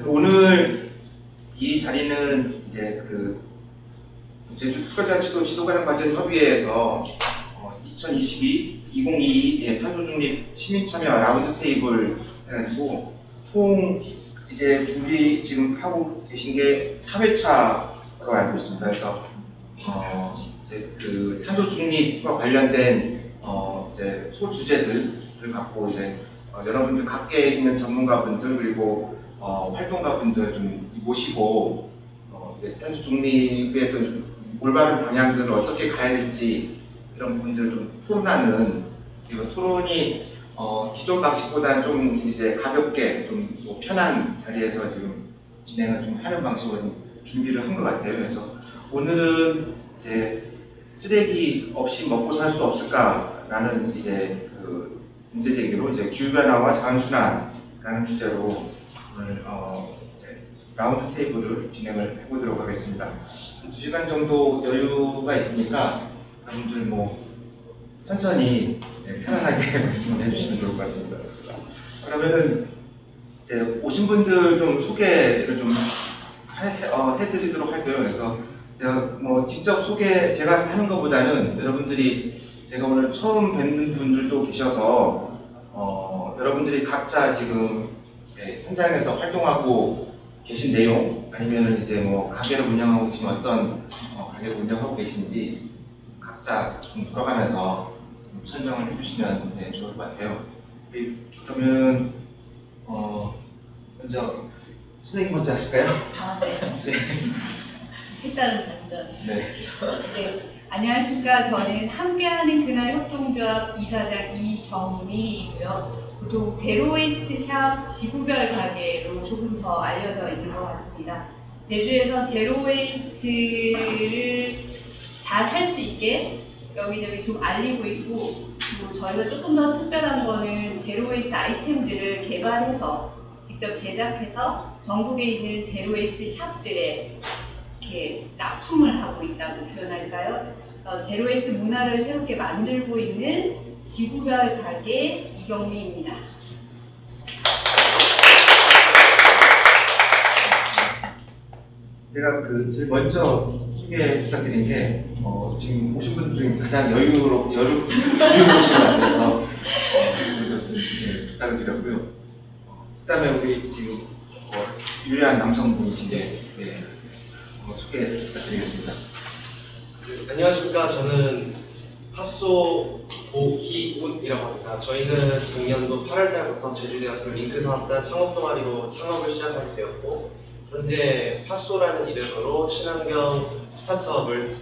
오늘 이 자리는 이제 제주특별자치도 지속가능발전협의회에서 2022 탄소중립 시민참여 라운드 테이블 해가지고 총 이제 준비 지금 하고 계신 게 4회차로 알고 있습니다. 그래서 이제 탄소 중립과 관련된 이제 소주제들을 갖고 이제 여러분들 각계에 있는 전문가분들 그리고 활동가분들 좀 모시고 이제 탄소 중립의 올바른 방향들을 어떻게 가야 될지 이런 부분들을 좀 토론하는, 그리고 토론이 기존 방식보다는 좀 이제 가볍게 좀 편한 자리에서 지금 진행을 좀 하는 방식으로 준비를 한 것 같아요. 그래서 오늘은 이제 쓰레기 없이 먹고 살 수 없을까라는 이제 문제 제기로 이제 기후 변화와 자연순환이라는 주제로 오늘 이제 라운드 테이블을 진행을 해보도록 하겠습니다. 2시간 정도 여유가 있으니까 여러분들 천천히 편안하게 말씀을 해주시면 좋을 것 같습니다. 그러면은 이제 오신 분들 좀 소개를 좀 해드리도록 할게요. 그래서 제가 직접 제가 하는 것보다는 여러분들이 제가 오늘 처음 뵙는 분들도 계셔서 여러분들이 각자 지금 현장에서 활동하고 계신 내용, 아니면은 이제 가게를 운영하고 계신 어떤 가게를 운영하고 계신지 각자 좀 돌아가면서 좀 설명을 해주시면 좋을 것 같아요. 그러면 먼저 선생님 먼저 하실까요? 네. 네. 색다른 반전. 네. 네. 안녕하십니까. 저는 함께하는 그날 협동조합 이사장 이경미이고요. 보통 제로웨이스트 샵 지구별 가게로 조금 더 알려져 있는 것 같습니다. 제주에서 제로웨이스트를 잘 할 수 있게 여기저기 좀 알리고 있고, 그리고 저희가 조금 더 특별한 거는 제로웨이스트 아이템들을 개발해서 직접 제작해서 전국에 있는 제로웨이스트 샵들에 이렇게 납품을 하고 있다고 표현할까요? 그래서 제로웨이스트 문화를 새롭게 만들고 있는 지구별 가게 이경미입니다. 제가 제일 먼저 소개 부탁드린 게 지금 오신 분들 중에 가장 여유로우신 것 같아서 부탁을 드렸고요. 그다음에 우리 지금 유일한 남성분이신데 소개 부탁드리겠습니다. 네, 안녕하십니까. 저는 파소 고희운이라고 합니다. 저희는 작년도 8월달부터 제주대학교 링크사업단 창업동아리로 창업을 시작하게 되었고, 현재 파소라는 이름으로 친환경 스타트업의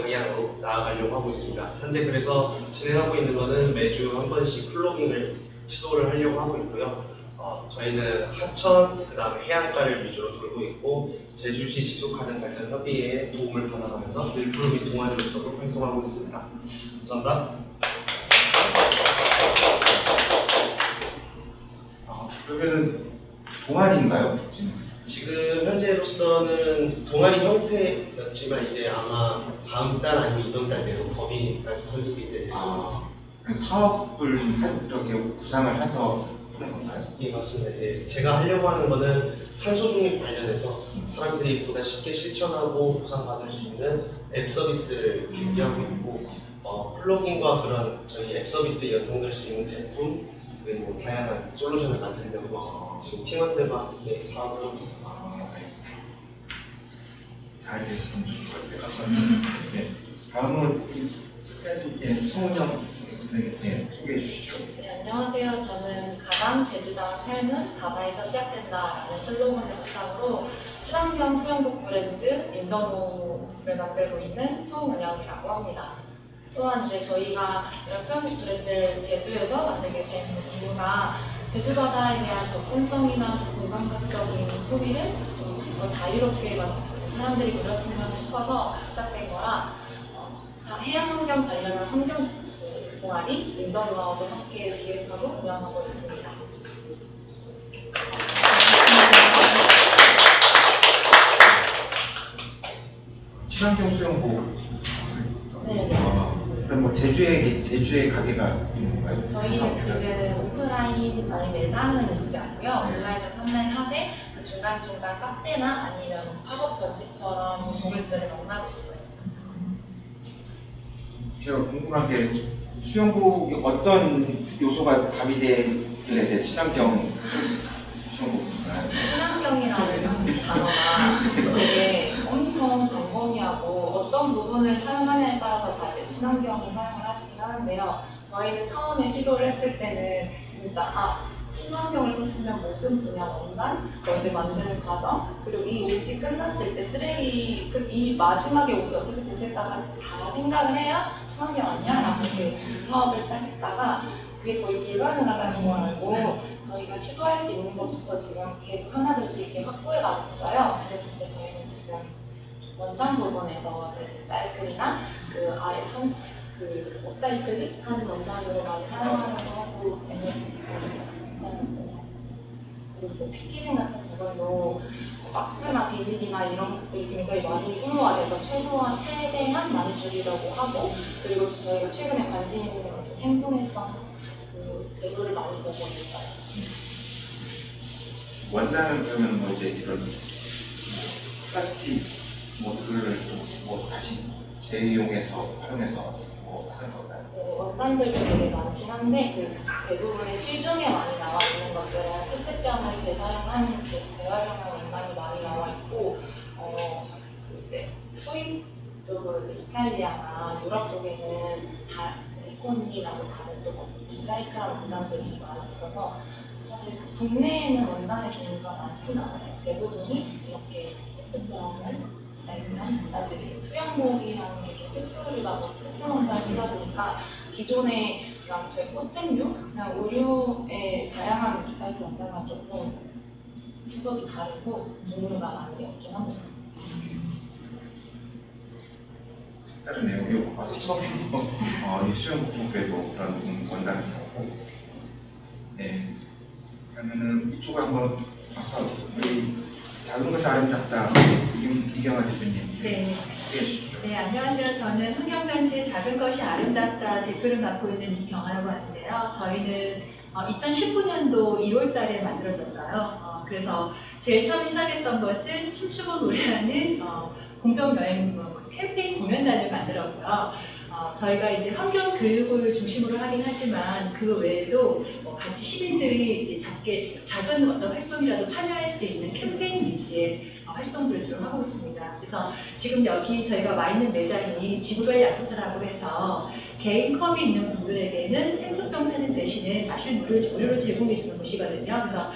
방향으로 나아가려고 하고 있습니다. 현재 그래서 진행하고 있는 것은 매주 한 번씩 플로깅을 시도를 하려고 하고 있고요. 저희는 하천, 그 다음에 해안가를 위주로 돌고 있고, 제주시 지속가능발전협의회의 도움을 받아가면서 밀프로 및 동아리로서도 활동하고 있습니다. 감사합니다. 그러면은 동아리인가요? 지금 현재로서는 동아리 형태였지만 이제 아마 다음 달 아니면 이번 달 내로 법인까지 설립이 될 예정입니다. 사업을 이렇게 구상을 해서 하는 건가요? 예, 맞습니다. 이제 제가 하려고 하는 거는 탄소 중립 관련해서 사람들이 보다 쉽게 실천하고 보상받을 수 있는 앱 서비스를 준비하고 있고, 플러그인과 그런 저희 앱 서비스에 연동될 수 있는 제품, 그리고 다양한 솔루션을 만들려고 지금 팀원들과 함께 사업을 하고 있습니다. 잘 되셨으면 좋을 것 같아요. 감사합니다. 네. 다음은 송은영 선생님 소개해 주시죠. 네, 안녕하세요. 저는 가장 제주다운 삶은 바다에서 시작된다라는 슬로건을 바탕으로 친환경 수영복 브랜드 인더노를 만들고 있는 송은영이라고 합니다. 또한 이제 저희가 이런 수영복 브랜드를 제주에서 만들게 된 이유가 제주 바다에 대한 접근성이나 공감각적인 소비를 좀 더 자유롭게 사람들이 누렸으면 싶어서 시작된 거라, 해양환경 관련한 환경 동아리 인더노하고도 함께 기획하고 운영하고 있습니다. 친환경 수영복. 네. 그럼 뭐 제주에 가게가 있는 건가요? 저희는 지금 오프라인 아니 매장은 있지 않고요. 네. 온라인으로 판매를 하되 그 중간중간 카페나 아니면 팝업 전시처럼 고객들을 만나고 있어요. 제가 궁금한 게 수영복이 어떤 요소가 가미되길래 친환경 수영복인가요? 친환경이라는 단어가 되게 엄청 광범위하고 어떤 부분을 사용하냐에 따라서 다 이제 친환경을 사용을 하시긴 하는데요. 저희는 처음에 시도를 했을 때는 진짜 친환경을 썼으면 모든 분야 원단, 이제 만드는 과정, 그리고 이 옷이 끝났을 때 쓰레기, 이 마지막에 옷이 어떻게 됐을까까지 다 생각을 해야 친환경 아니야? 라고 이렇게 사업을 시작했다가 그게 거의 불가능하다는 걸 알고 저희가 시도할 수 있는 것부터 지금 계속 하나둘씩 이렇게 확보해 가겠어요. 그랬을 때 저희는 지금 원단 부분에서 리사이클이나 그 아예 그 업사이클링 하는 원단으로 많이 사용하려고 하고 있습니다. 그리고 패키징 같은 부분도 박스나 비닐이나 이런 것들이 굉장히 많이 소모가 돼서 최대한 많이 줄이려고 하고, 그리고 저희가 최근에 관심 있는 것도 생분해성 그 재료를 많이 보고 있어요. 원단은 그러면 뭐 이제 이런 플라스틱 그거를 뭐 다시 재이용해서 활용해서 뭐 하는 건가요? 원단들도 되게 많긴 한데 그 대부분의 시중에 많이 나와 있는 것들은 페트병을 재사용한 재활용한 원단이 많이 나와 있고 이제 수입 쪽으로 이탈리아나 유럽 쪽에는 다 에코니라고 다른 쪽 리사이클한 원단들이 많이 있어서 사실 국내에는 원단의 종류가 많진 않아요. 대부분이 이렇게 페트병을 리사이클한 원단들이에요. 수영복이라는 게 좀 특수 원단 쓰다 보니까 기존의 그냥 저희 코팅류, 그냥 의류의 다양한 리사이클 원단과 조금 수급이 다르고 종류가 많이 없긴 합니다. 다른 내용이 와서 처음 이 수영복 그래도 그런 원단을 사고 네 그러면은 이쪽을 한번 와서 우리 작은 것이 아름답다 이경아 대표님 네. 소개해 주시죠. 네, 안녕하세요. 저는 환경단체 작은 것이 아름답다 대표를 맡고 있는 이경아라고 하는데요. 저희는 2019년도 2월 달에 만들어졌어요. 그래서 제일 처음 시작했던 것은 춤추고 노래하는 공정여행 캠페인 공연단을 만들었고요. 저희가 이제 환경 교육을 중심으로 하긴 하지만 그 외에도 같이 시민들이 이제 작은 어떤 활동이라도 참여할 수 있는 캠페인 위주의 활동들을 주로 하고 있습니다. 그래서 지금 여기 저희가 와 있는 매장이 지구별 야소타라고 해서 개인 컵이 있는 분들에게는 생수병 사는 대신에 마실 물을 무료로 제공해 주는 곳이거든요. 그래서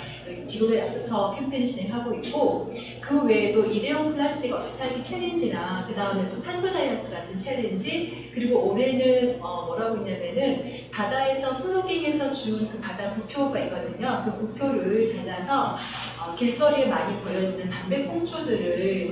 지구별 야소터 캠페인을 진행하고 있고, 그 외에도 일회용 플라스틱 없이 살기 챌린지나 그 다음에 또 탄소 다이어트 같은 챌린지, 그리고 올해는 뭐라고 있냐면은 바다에서 플로깅에서 준 그 바다 부표가 있거든요. 그 부표를 잘라서 길거리에 많이 보여지는 담배꽁초들을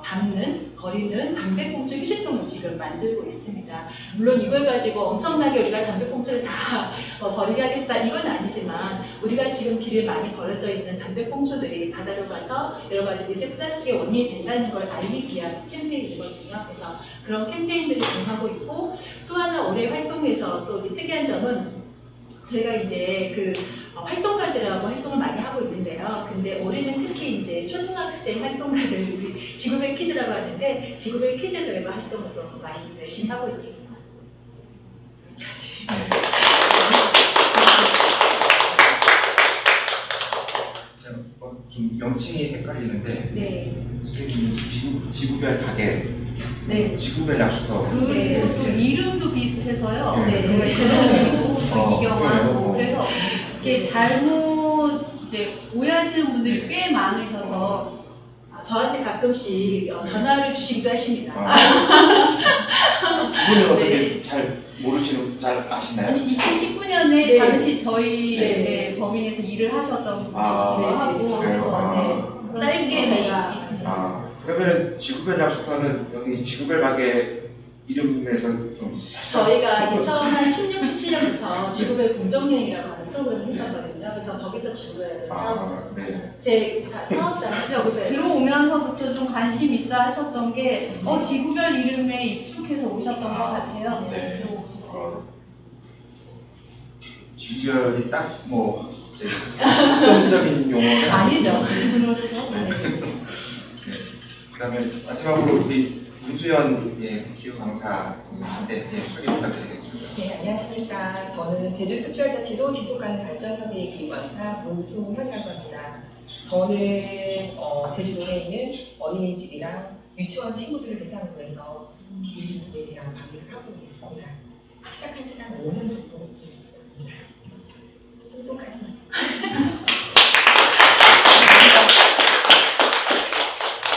담는, 버리는 담배꽁초 휴지통을 지금 만들고 있습니다. 물론 이걸 가지고 엄청나게 우리가 담배꽁초를 다 버리게 하겠다 이건 아니지만, 우리가 지금 길에 많이 버려져 있는 담배꽁초들이 바다로 가서 여러 가지 미세 플라스틱의 원인이 된다는 걸 알리기 위한 캠페인이거든요. 그래서 그런 캠페인들을 진행하고 있고, 또 하나 올해 활동에서 또 특이한 점은 저희가 이제 그 활동가들하고 활동을 많이 하고 있는데요. 근데 올해는 특히 이제 초등학생 활동가들, 우리 지구별 퀴즈라고 하는데 지구별 퀴즈 대회 활동을 또 많이 열심히 하고 있습니다. 여기까지. 제가 좀 명칭이 헷갈리는데 네. 이게 지구별 가게, 네. 지구별 약수터 그리고 또 이름도 비슷해서요. 네. 그리고 이경하고 그래요. 그래서 이렇게 잘못 이제 오해하시는 분들이 꽤 많으셔서 저한테 가끔씩 전화를 주시기도 하십니다. 그분은 어떻게 네. 잘 아시나요? 아니 2019년에 네. 잠시 저희 네. 네, 법인에서 일을 하셨던 분이시기도 아, 하고 그래요? 그래서 짧게 저희가 그러면 지구별 약수터는 여기 지구별 가게 이름에서 좀 저희가 2016, 17년부터 지구별 공정여행이라고 하는 프로그램을 했었거든요. 그래서 거기서 지구별을 하고 네. 제 사업자는 지구별. 들어오면서부터 좀 관심 있어 하셨던 게 지구별 이름에 익숙해서 오셨던 것 같아요. 네. 들어오실 때. 지구별이 딱 뭐 특정적인 용어는 아니죠. 그렇죠. 네. 그다음에 마지막으로 우리 문수연 기후 강사님인데 소개 부탁드리겠습니다. 네, 안녕하십니까. 저는 제주특별자치도 지속가능 발전협의회 기후강사 문수현이라고 합니다. 저는 제주도에 있는 어린이집이랑 유치원 친구들을 대상으로 해서 기후 문제에 대한 강의를 하고 있습니다. 시작한 지가 5년 정도 됐습니다. 똑똑하지만.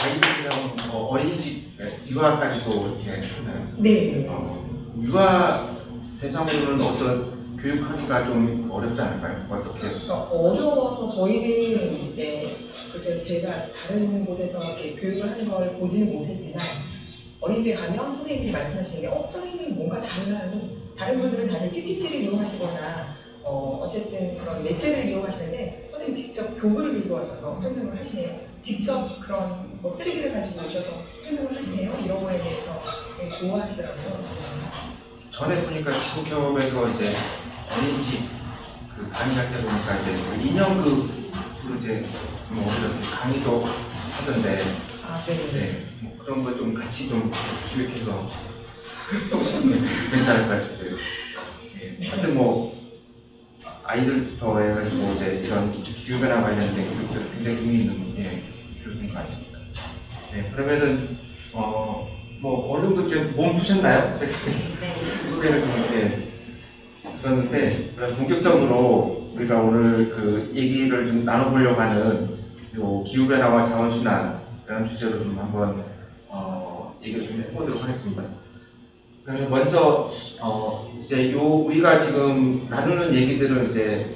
아이들이랑 어린이집 유아까지도 이렇게 하나요? 네. 유아 대상으로는 어떤 교육하기가 좀 어렵지 않을까요? 어떻게? 어려워서 저희는 이제 글쎄요, 제가 다른 곳에서 이렇게 교육을 하는 걸 보지는 못했지만 어린이집에 가면 선생님들이 말씀하시는 게 선생님이 뭔가 달라요. 다른 분들은 다들 PPT를 이용하시거나 어쨌든 그런 매체를 이용하시는데 선생님 직접 교구를 들고 와셔서 설명을 하시네요. 직접 그런 뭐 쓰레기를 가지고 오셔서 설명을 하시네요. 이런 거에 대해서 되게 좋아하시더라고요. 전에 보니까 기숙협에서 이제 어린이집 그 강의할 때 보니까 이제 인형극으로 이제 어디서 강의도 하던데 아, 네. 뭐 그런 거 좀 같이 좀 기획해서 해보시면 괜찮을 것 같은데요. 하여튼 뭐 아이들부터 해가지고 이제 이런 기후변화 관련된 교육들을 굉장히 의미 있는 교육인 것 같습니다. 네, 그러면은 뭐 어느 정도 지금 몸 푸셨나요? 소개를 좀 이렇게 들었는데 그럼 본격적으로 우리가 오늘 그 얘기를 좀 나눠보려고 하는 요 기후변화와 자원순환이라는 주제로 좀 한번 얘기를 좀 해보도록 하겠습니다. 그러면 먼저 이제 우리가 지금 나누는 얘기들은 이제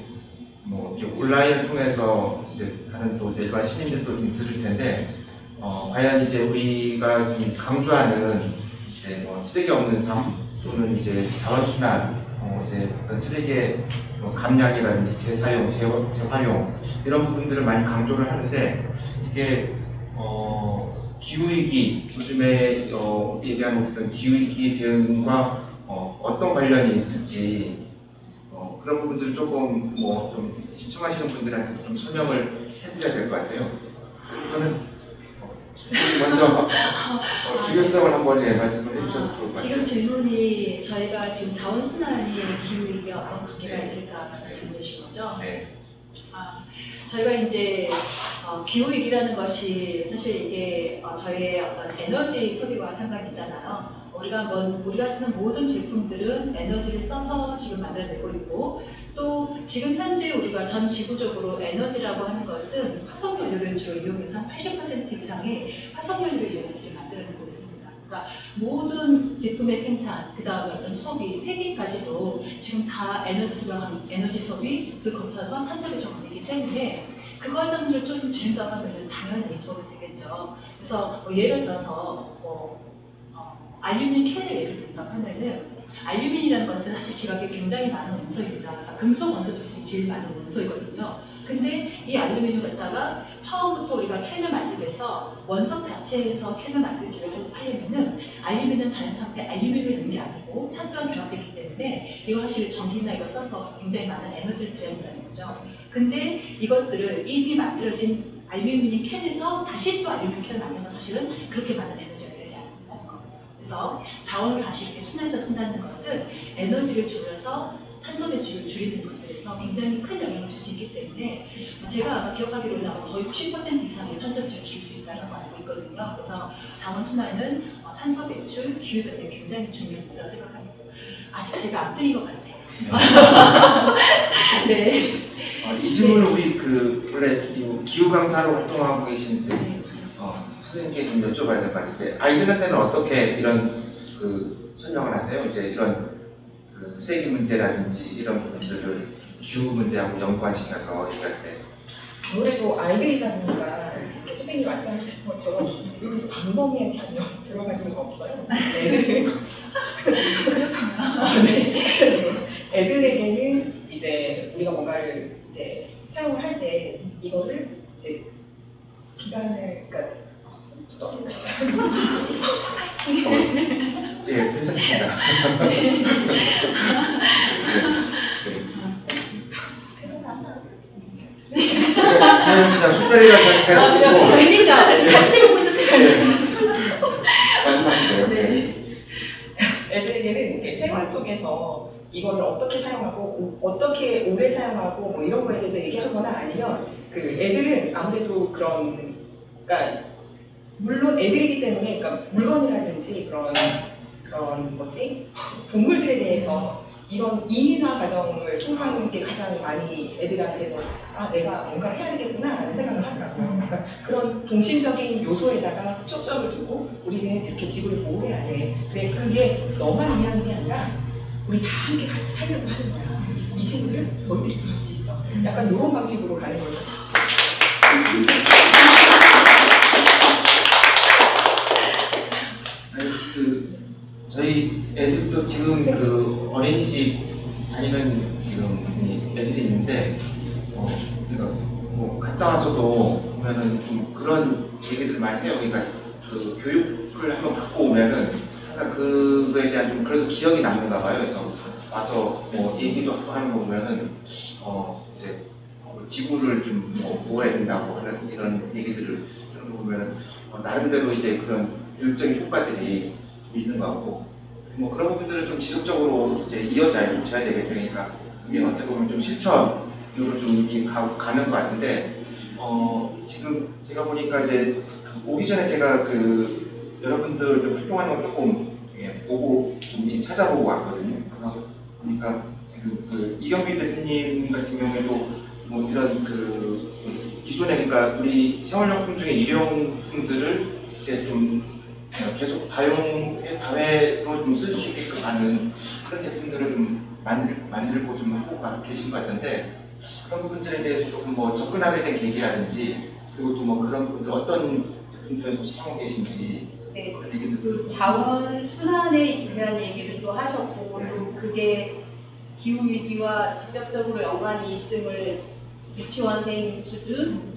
뭐 이렇게 온라인을 통해서 이제 다른 또 이제 일반 시민들도 좀 들을 텐데 과연 이제 우리가 좀 강조하는 이제 뭐 쓰레기 없는 삶 또는 이제 자원순환 이제 어떤 쓰레기의 감량이라든지 재사용, 재활용 이런 부분들을 많이 강조를 하는데 이게 기후위기 요즘에 얘기하는 어떤 기후위기 대응과 어떤 관련이 있을지 그런 부분들을 조금 뭐 좀 시청하시는 분들한테 좀 설명을 해드려야 될 것 같아요. 이거는 먼저 주요성을 한번 말씀을 해주셔도 좋을 것 같아요. 지금 질문이 저희가 지금 자원순환이 기후위기와 어떤 관계가 네. 있을까라는 질문이신 거죠? 네. 저희가 이제 기후위기라는 것이 사실 이게 저희의 어떤 에너지 소비와 상관이 있잖아요. 우리가 쓰는 모든 제품들은 에너지를 써서 지금 만들어내고 있고 또 지금 현재 우리가 전 지구적으로 에너지라고 하는 것은 화석연료를 주로 이용해서 한 80% 이상의 화석연료를 이용해서 지금 만들어내고 있습니다. 그러니까 모든 제품의 생산, 그 다음에 어떤 소비, 폐기까지도 지금 다 에너지 소비를 거쳐서 탄소를 적어내기 때문에 그 과정을 좀 줄인다고 하면 당연히 도움이 되겠죠. 그래서 예를 들어서 알루미늄 캔을 예를 든다고 하면은 알루미늄이라는 것은 사실 지각이 굉장히 많은 원소입니다. 그래서 금속 원소 중에 제일 많은 원소이거든요. 근데 이 알루미늄을 갖다가 처음부터 우리가 캔을 만들기 위해서 원석 자체에서 캔을 만들기를 하려면은 알루미늄 자연 상태 알루미늄을 넣는 게 아니고 산소랑 결합되기 때문에 이거 사실 전기나 이거 써서 굉장히 많은 에너지를 들여야 된다는 거죠. 근데 이것들을 이미 만들어진 알루미늄 캔에서 다시 또 알루미늄 캔을 만드는 건 사실은 그렇게 많은 에너지가 되지 않는다는 거예요. 그래서 자원을 다시 이렇게 순환해서 쓴다는 것은 에너지를 줄여서 탄소 배출을 줄이는 것들에서 굉장히 큰 영향을 줄 수 있기 때문에 제가 아마 기억하기로는 아마 거의 90% 이상의 탄소 배출을 줄일 수 있다고 알고 있거든요. 그래서 자원순환은 탄소 배출, 기후변화에 굉장히 중요한 요소라고 생각합니다. 아직 제가 안 틀린 것 같아요. 네. 이 질문을 우리 원래 기후 강사로 활동하고 계신 선생님께 좀 여쭤봐야 될 것 같은데 아이들한테는 어떻게 이런 설명을 하세요? 이제 이런 쓰레기 문제라든지 이런 부분들을 기후 문제하고 연관시켜서 얘기할 때 아무래도 아이들이다 보니까 이렇게 선생님이 말씀하신 것처럼 이 광범위한 단어 들어갈 수가 없어요. 네. 그래서 애들에게는 이제 우리가 뭔가를 이제 사용을 할 때 이거를 이제 기간을 그러니까 떠올렸어요. 예, 괜찮습니다. 그냥 술자리가 그냥 그러니까 같이 보고 있었어요. 말씀하신 거예요. 네. 애들에게는 이렇게 생활 속에서 이거를 어떻게 사용하고 어떻게 오래 사용하고 뭐 이런 거에 대해서 얘기하거나 아니면 그 애들은 아무래도 그런 그러니까 물론 애들이기 때문에 그러니까 물건이라든지 그런 뭐지 동물들에 대해서 이런 이해나 과정을 통하는 게 가장 많이 애들한테서 아 내가 뭔가를 해야 되겠구나 라는 생각을 하더라고요. 그러니까 그런 동심적인 요소에다가 초점을 두고 우리는 이렇게 지구를 보호해야 돼. 그래 그게 너만 위한 게 아니라 우리 다 함께 같이 살려고 하는 거야. 이 친구를 너희들이 할 수 있어. 약간 이런 방식으로 가는 거죠. 저희 애들도 지금 그 어린이집 다니는 지금 애들이 있는데, 그러니까 뭐 갔다 와서도 보면은 좀 그런 얘기들을 많이 해요. 그러니까 그 교육을 한번 받고 오면은 항상 그거에 대한 좀 그래도 기억이 남는가 봐요. 그래서 와서 뭐 얘기도 하고 하는 거 보면은 이제 지구를 좀 보호해야 된다고 하는 이런 얘기들을 하는 거 보면은 나름대로 이제 그런 교육적인 효과들이 있는 것 같고, 뭐 그런 부분들은 좀 지속적으로 이제 이어져야 되겠죠. 그러니까 그게 어떻게 보면 좀 실천으로 좀 가는 것 같은데, 지금 제가 보니까 이제 오기 전에 제가 그 여러분들 좀 활동하는 걸 조금 보고 좀 찾아보고 왔거든요. 그래서 보니까 지금 그 이경빈 대표님 같은 경우에도 뭐 이런 그 기존에 그러니까 우리 생활용품 중에 일회용품들을 이제 좀 계속 다회로 좀 쓸 수 있게끔 하는 그런 제품들을 좀 만들고 좀 하고 계신 것 같은데, 그런 부분들에 대해서 조금 뭐 접근하게 된 계기라든지, 그리고 또 뭐 그런 부분들 어떤 제품 중에서 사용하고 계신지 네. 그런 얘기들 그 자원 순환에 대한 얘기를 또 하셨고, 또 그게 기후 위기와 직접적으로 연관이 있음을 유치원생 수준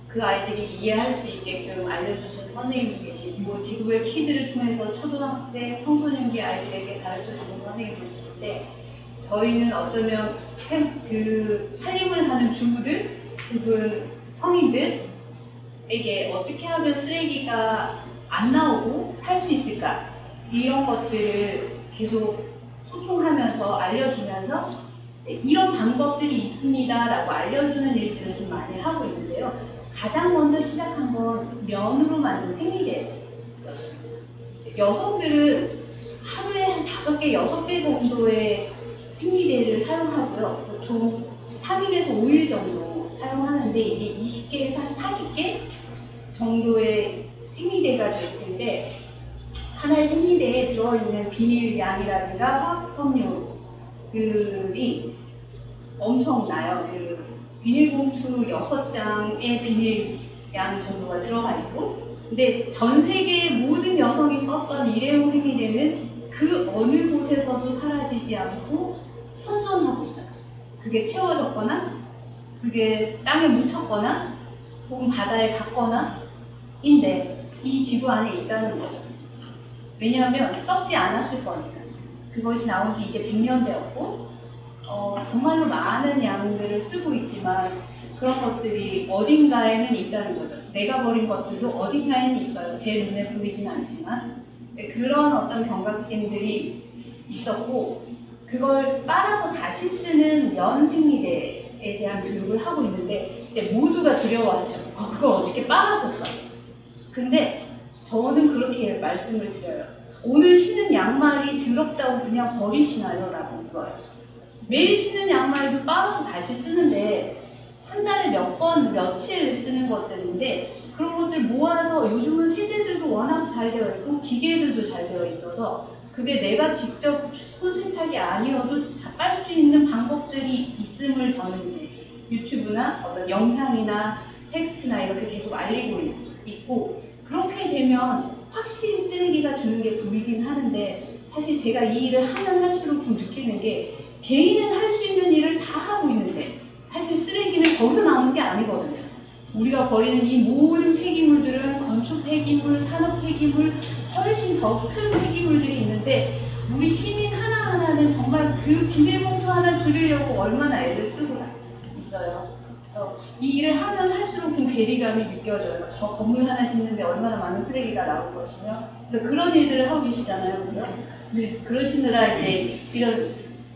그 아이들이 이해할 수 있게끔 알려주신 선생님이 계시고, 지구의 퀴즈를 통해서 초등학생, 청소년기 아이들에게 가르쳐주는 선생님이 계신데, 저희는 어쩌면 그 살림을 하는 주부들 혹은 성인들에게 어떻게 하면 쓰레기가 안 나오고 살 수 있을까, 이런 것들을 계속 소통하면서 알려주면서 이런 방법들이 있습니다라고 알려주는 일들을 좀 많이 하고 있는데요. 가장 먼저 시작한 건 면으로 만든 생리대였어요. 여성들은 하루에 한 5개, 6개 정도의 생리대를 사용하고요. 보통 3일에서 5일 정도 사용하는데, 이게 20개에서 한 40개 정도의 생리대가 될 텐데, 하나의 생리대에 들어있는 비닐 양이라든가 화학 섬유들이 엄청나요. 그 비닐봉투 6장의 비닐 양 정도가 들어가 있고, 근데 전 세계 모든 여성이 썼던 일회용 생리대는 그 어느 곳에서도 사라지지 않고 현존하고 있어요. 그게 태워졌거나, 그게 땅에 묻혔거나, 혹은 바다에 갔거나 인데 이 지구 안에 있다는 거죠. 왜냐하면 썩지 않았을 거니까. 그것이 나온 지 이제 100년 되었고, 정말로 많은 양들을 쓰고 있지만 그런 것들이 어딘가에는 있다는 거죠. 내가 버린 것들도 어딘가에는 있어요. 제 눈에 보이지는 않지만. 그런 어떤 경각심들이 있었고, 그걸 빨아서 다시 쓰는 면 생리대에 대한 교육을 하고 있는데, 이제 모두가 두려워하죠. 그걸 어떻게 빨아서 써? 근데 저는 그렇게 말씀을 드려요. 오늘 신은 양말이 더럽다고 그냥 버리시나요? 라고 물어요. 매일 신는 양말도 빨아서 다시 쓰는데 한 달에 몇 번, 며칠 쓰는 것들인데, 그런 것들 모아서 요즘은 세제들도 워낙 잘 되어 있고 기계들도 잘 되어 있어서 그게 내가 직접 손세탁이 아니어도 다 빨 수 있는 방법들이 있음을 저는 이제 유튜브나 어떤 영상이나 텍스트나 이렇게 계속 알리고 있고 그렇게 되면 확실히 쓰레기가 주는 게 보이긴 하는데 사실 제가 이 일을 하면 할수록 좀 느끼는 게 개인은 할 수 있는 일을 다 하고 있는데 사실 쓰레기는 거기서 나오는 게 아니거든요. 우리가 버리는 이 모든 폐기물들은 건축 폐기물, 산업 폐기물, 훨씬 더 큰 폐기물들이 있는데 우리 시민 하나하나는 정말 그 비닐봉투 하나 줄이려고 얼마나 애를 쓰고 있어요. 그래서 이 일을 하면 할수록 좀 괴리감이 느껴져요. 저 건물 하나 짓는데 얼마나 많은 쓰레기가 나올 것이며 그래서 그런 일들을 하고 계시잖아요. 그죠? 네, 그러시느라 이제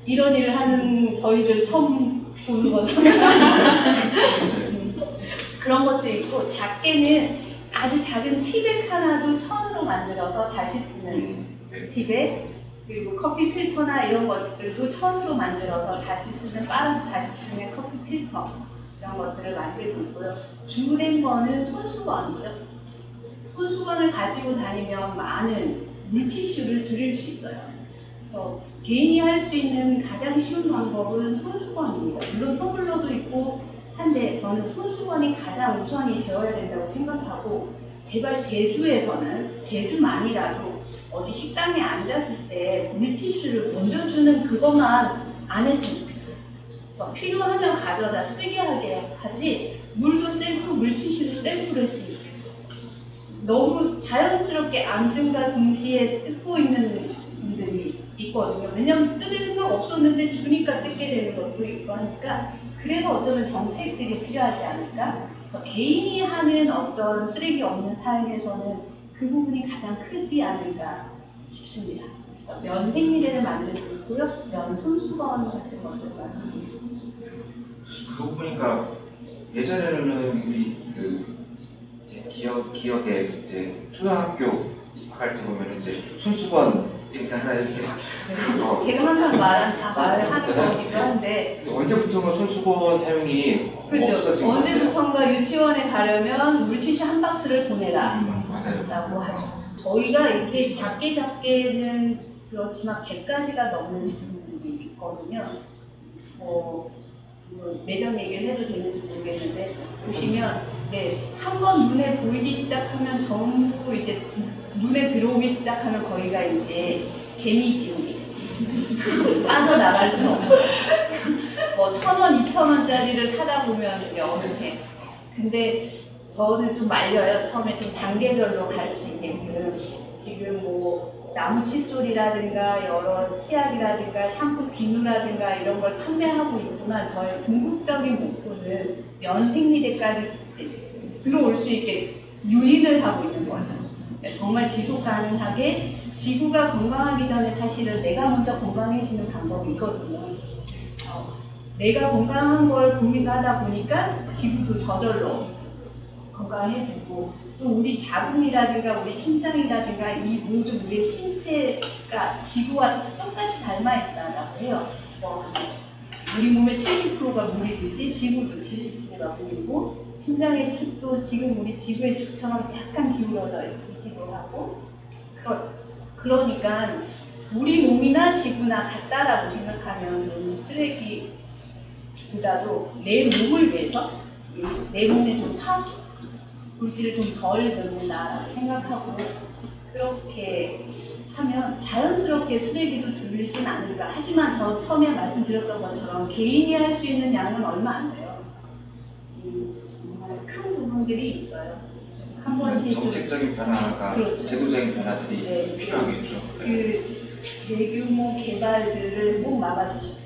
이런 일을 하는 저희들 처음 보는 거잖아요. 그런 것도 있고 작게는 아주 작은 티백 하나도 천으로 만들어서 다시 쓰는 티백 그리고 커피 필터나 이런 것들도 천으로 만들어서 다시 쓰는 빨아서 다시 쓰는 커피 필터 이런 것들을 만들고 있고요. 주된 거는 손수건이죠. 손수건을 가지고 다니면 많은 물티슈를 줄일 수 있어요. 그래서 개인이 할 수 있는 가장 쉬운 방법은 손수건입니다. 물론 텀블러도 있고 한데 저는 손수건이 가장 우선이 되어야 된다고 생각하고 제발 제주만이라도 어디 식당에 앉았을 때 물티슈를 먼저 주는 그것만 안 했으면 좋겠어요. 그래서 필요하면 가져다 쓰게 하게 하지 물도 셀프, 물티슈도 셀프로 했으면 좋겠어요. 너무 자연스럽게 앉음과 동시에 뜯고 있는 분들이 있거든요. 왜냐면 뜯을 생각 없었는데 주니까 뜯게 되는 것도 있고 하니까 그래서 어쩌면 정책들이 필요하지 않을까? 그래서 개인이 하는 어떤 쓰레기 없는 삶에서는 그 부분이 가장 크지 않을까 싶습니다. 면 생리대를 만들고 있고요. 면 손수건 같은 것들을 만들고 있습니다. 그러고 보니까 예전에는 우리 기억에 이제 초등학교 입학할 때 보면 이제 손수건 이렇게 하나 이렇게 제가 항상 말을 하는 거기도 한데 언제부턴가 손수건 사용이 그죠? 없어진 것 같아요. 언제부턴가 유치원에 가려면 물티슈 한 박스를 보내라 맞아요. 라고 하죠. 저희가 이렇게 작게는 그렇지만 100가지가 넘는 제품들이 있거든요. 매장 얘기를 해도 되는지 모르겠는데 보시면 한 번 눈에 보이기 시작하면 전부 이제 눈에 들어오기 시작하면 거기가 이제 개미지옥이에요. 빠져나갈 수 없는 뭐 1,000원, 2,000원짜리를 사다 보면 이제 어느새 근데 저는 좀 말려요. 처음에 좀 단계별로 갈 수 있게끔 지금 뭐 나무 칫솔이라든가 여러 치약이라든가 샴푸 비누라든가 이런 걸 판매하고 있지만 저의 궁극적인 목표는 면 생리대까지 들어올 수 있게 유인을 하고 있는 거죠. 정말 지속 가능하게 지구가 건강하기 전에 사실은 내가 먼저 건강해지는 방법이 있거든요. 내가 건강한 걸 고민하다 보니까 지구도 저절로 건강해지고 또 우리 자궁이라든가 우리 심장이라든가 이 모든 우리 신체가 지구와 똑같이 닮아 있다라고 해요. 우리 몸의 70%가 물이듯이 지구도 70%가 물이고 심장의 축도 지금 우리 지구의 축처럼 약간 기울어져 있기도 하고 그러니까 우리 몸이나 지구나 같다라고 생각하면 좀 쓰레기보다도 내 몸을 위해서 내 몸에 좀 물질을 좀 덜 넣는다라고 생각하고 그렇게 하면 자연스럽게 쓰레기도 줄이진 않을까. 하지만 저 처음에 말씀드렸던 것처럼 개인이 할 수 있는 양은 얼마 안 돼요. 정말 큰 부분들이 있어요. 한 번씩 정책적인 변화가 그렇죠. 제도적인 변화들이 필요하겠죠. 그 대규모 개발들을 꼭 막아주십시오.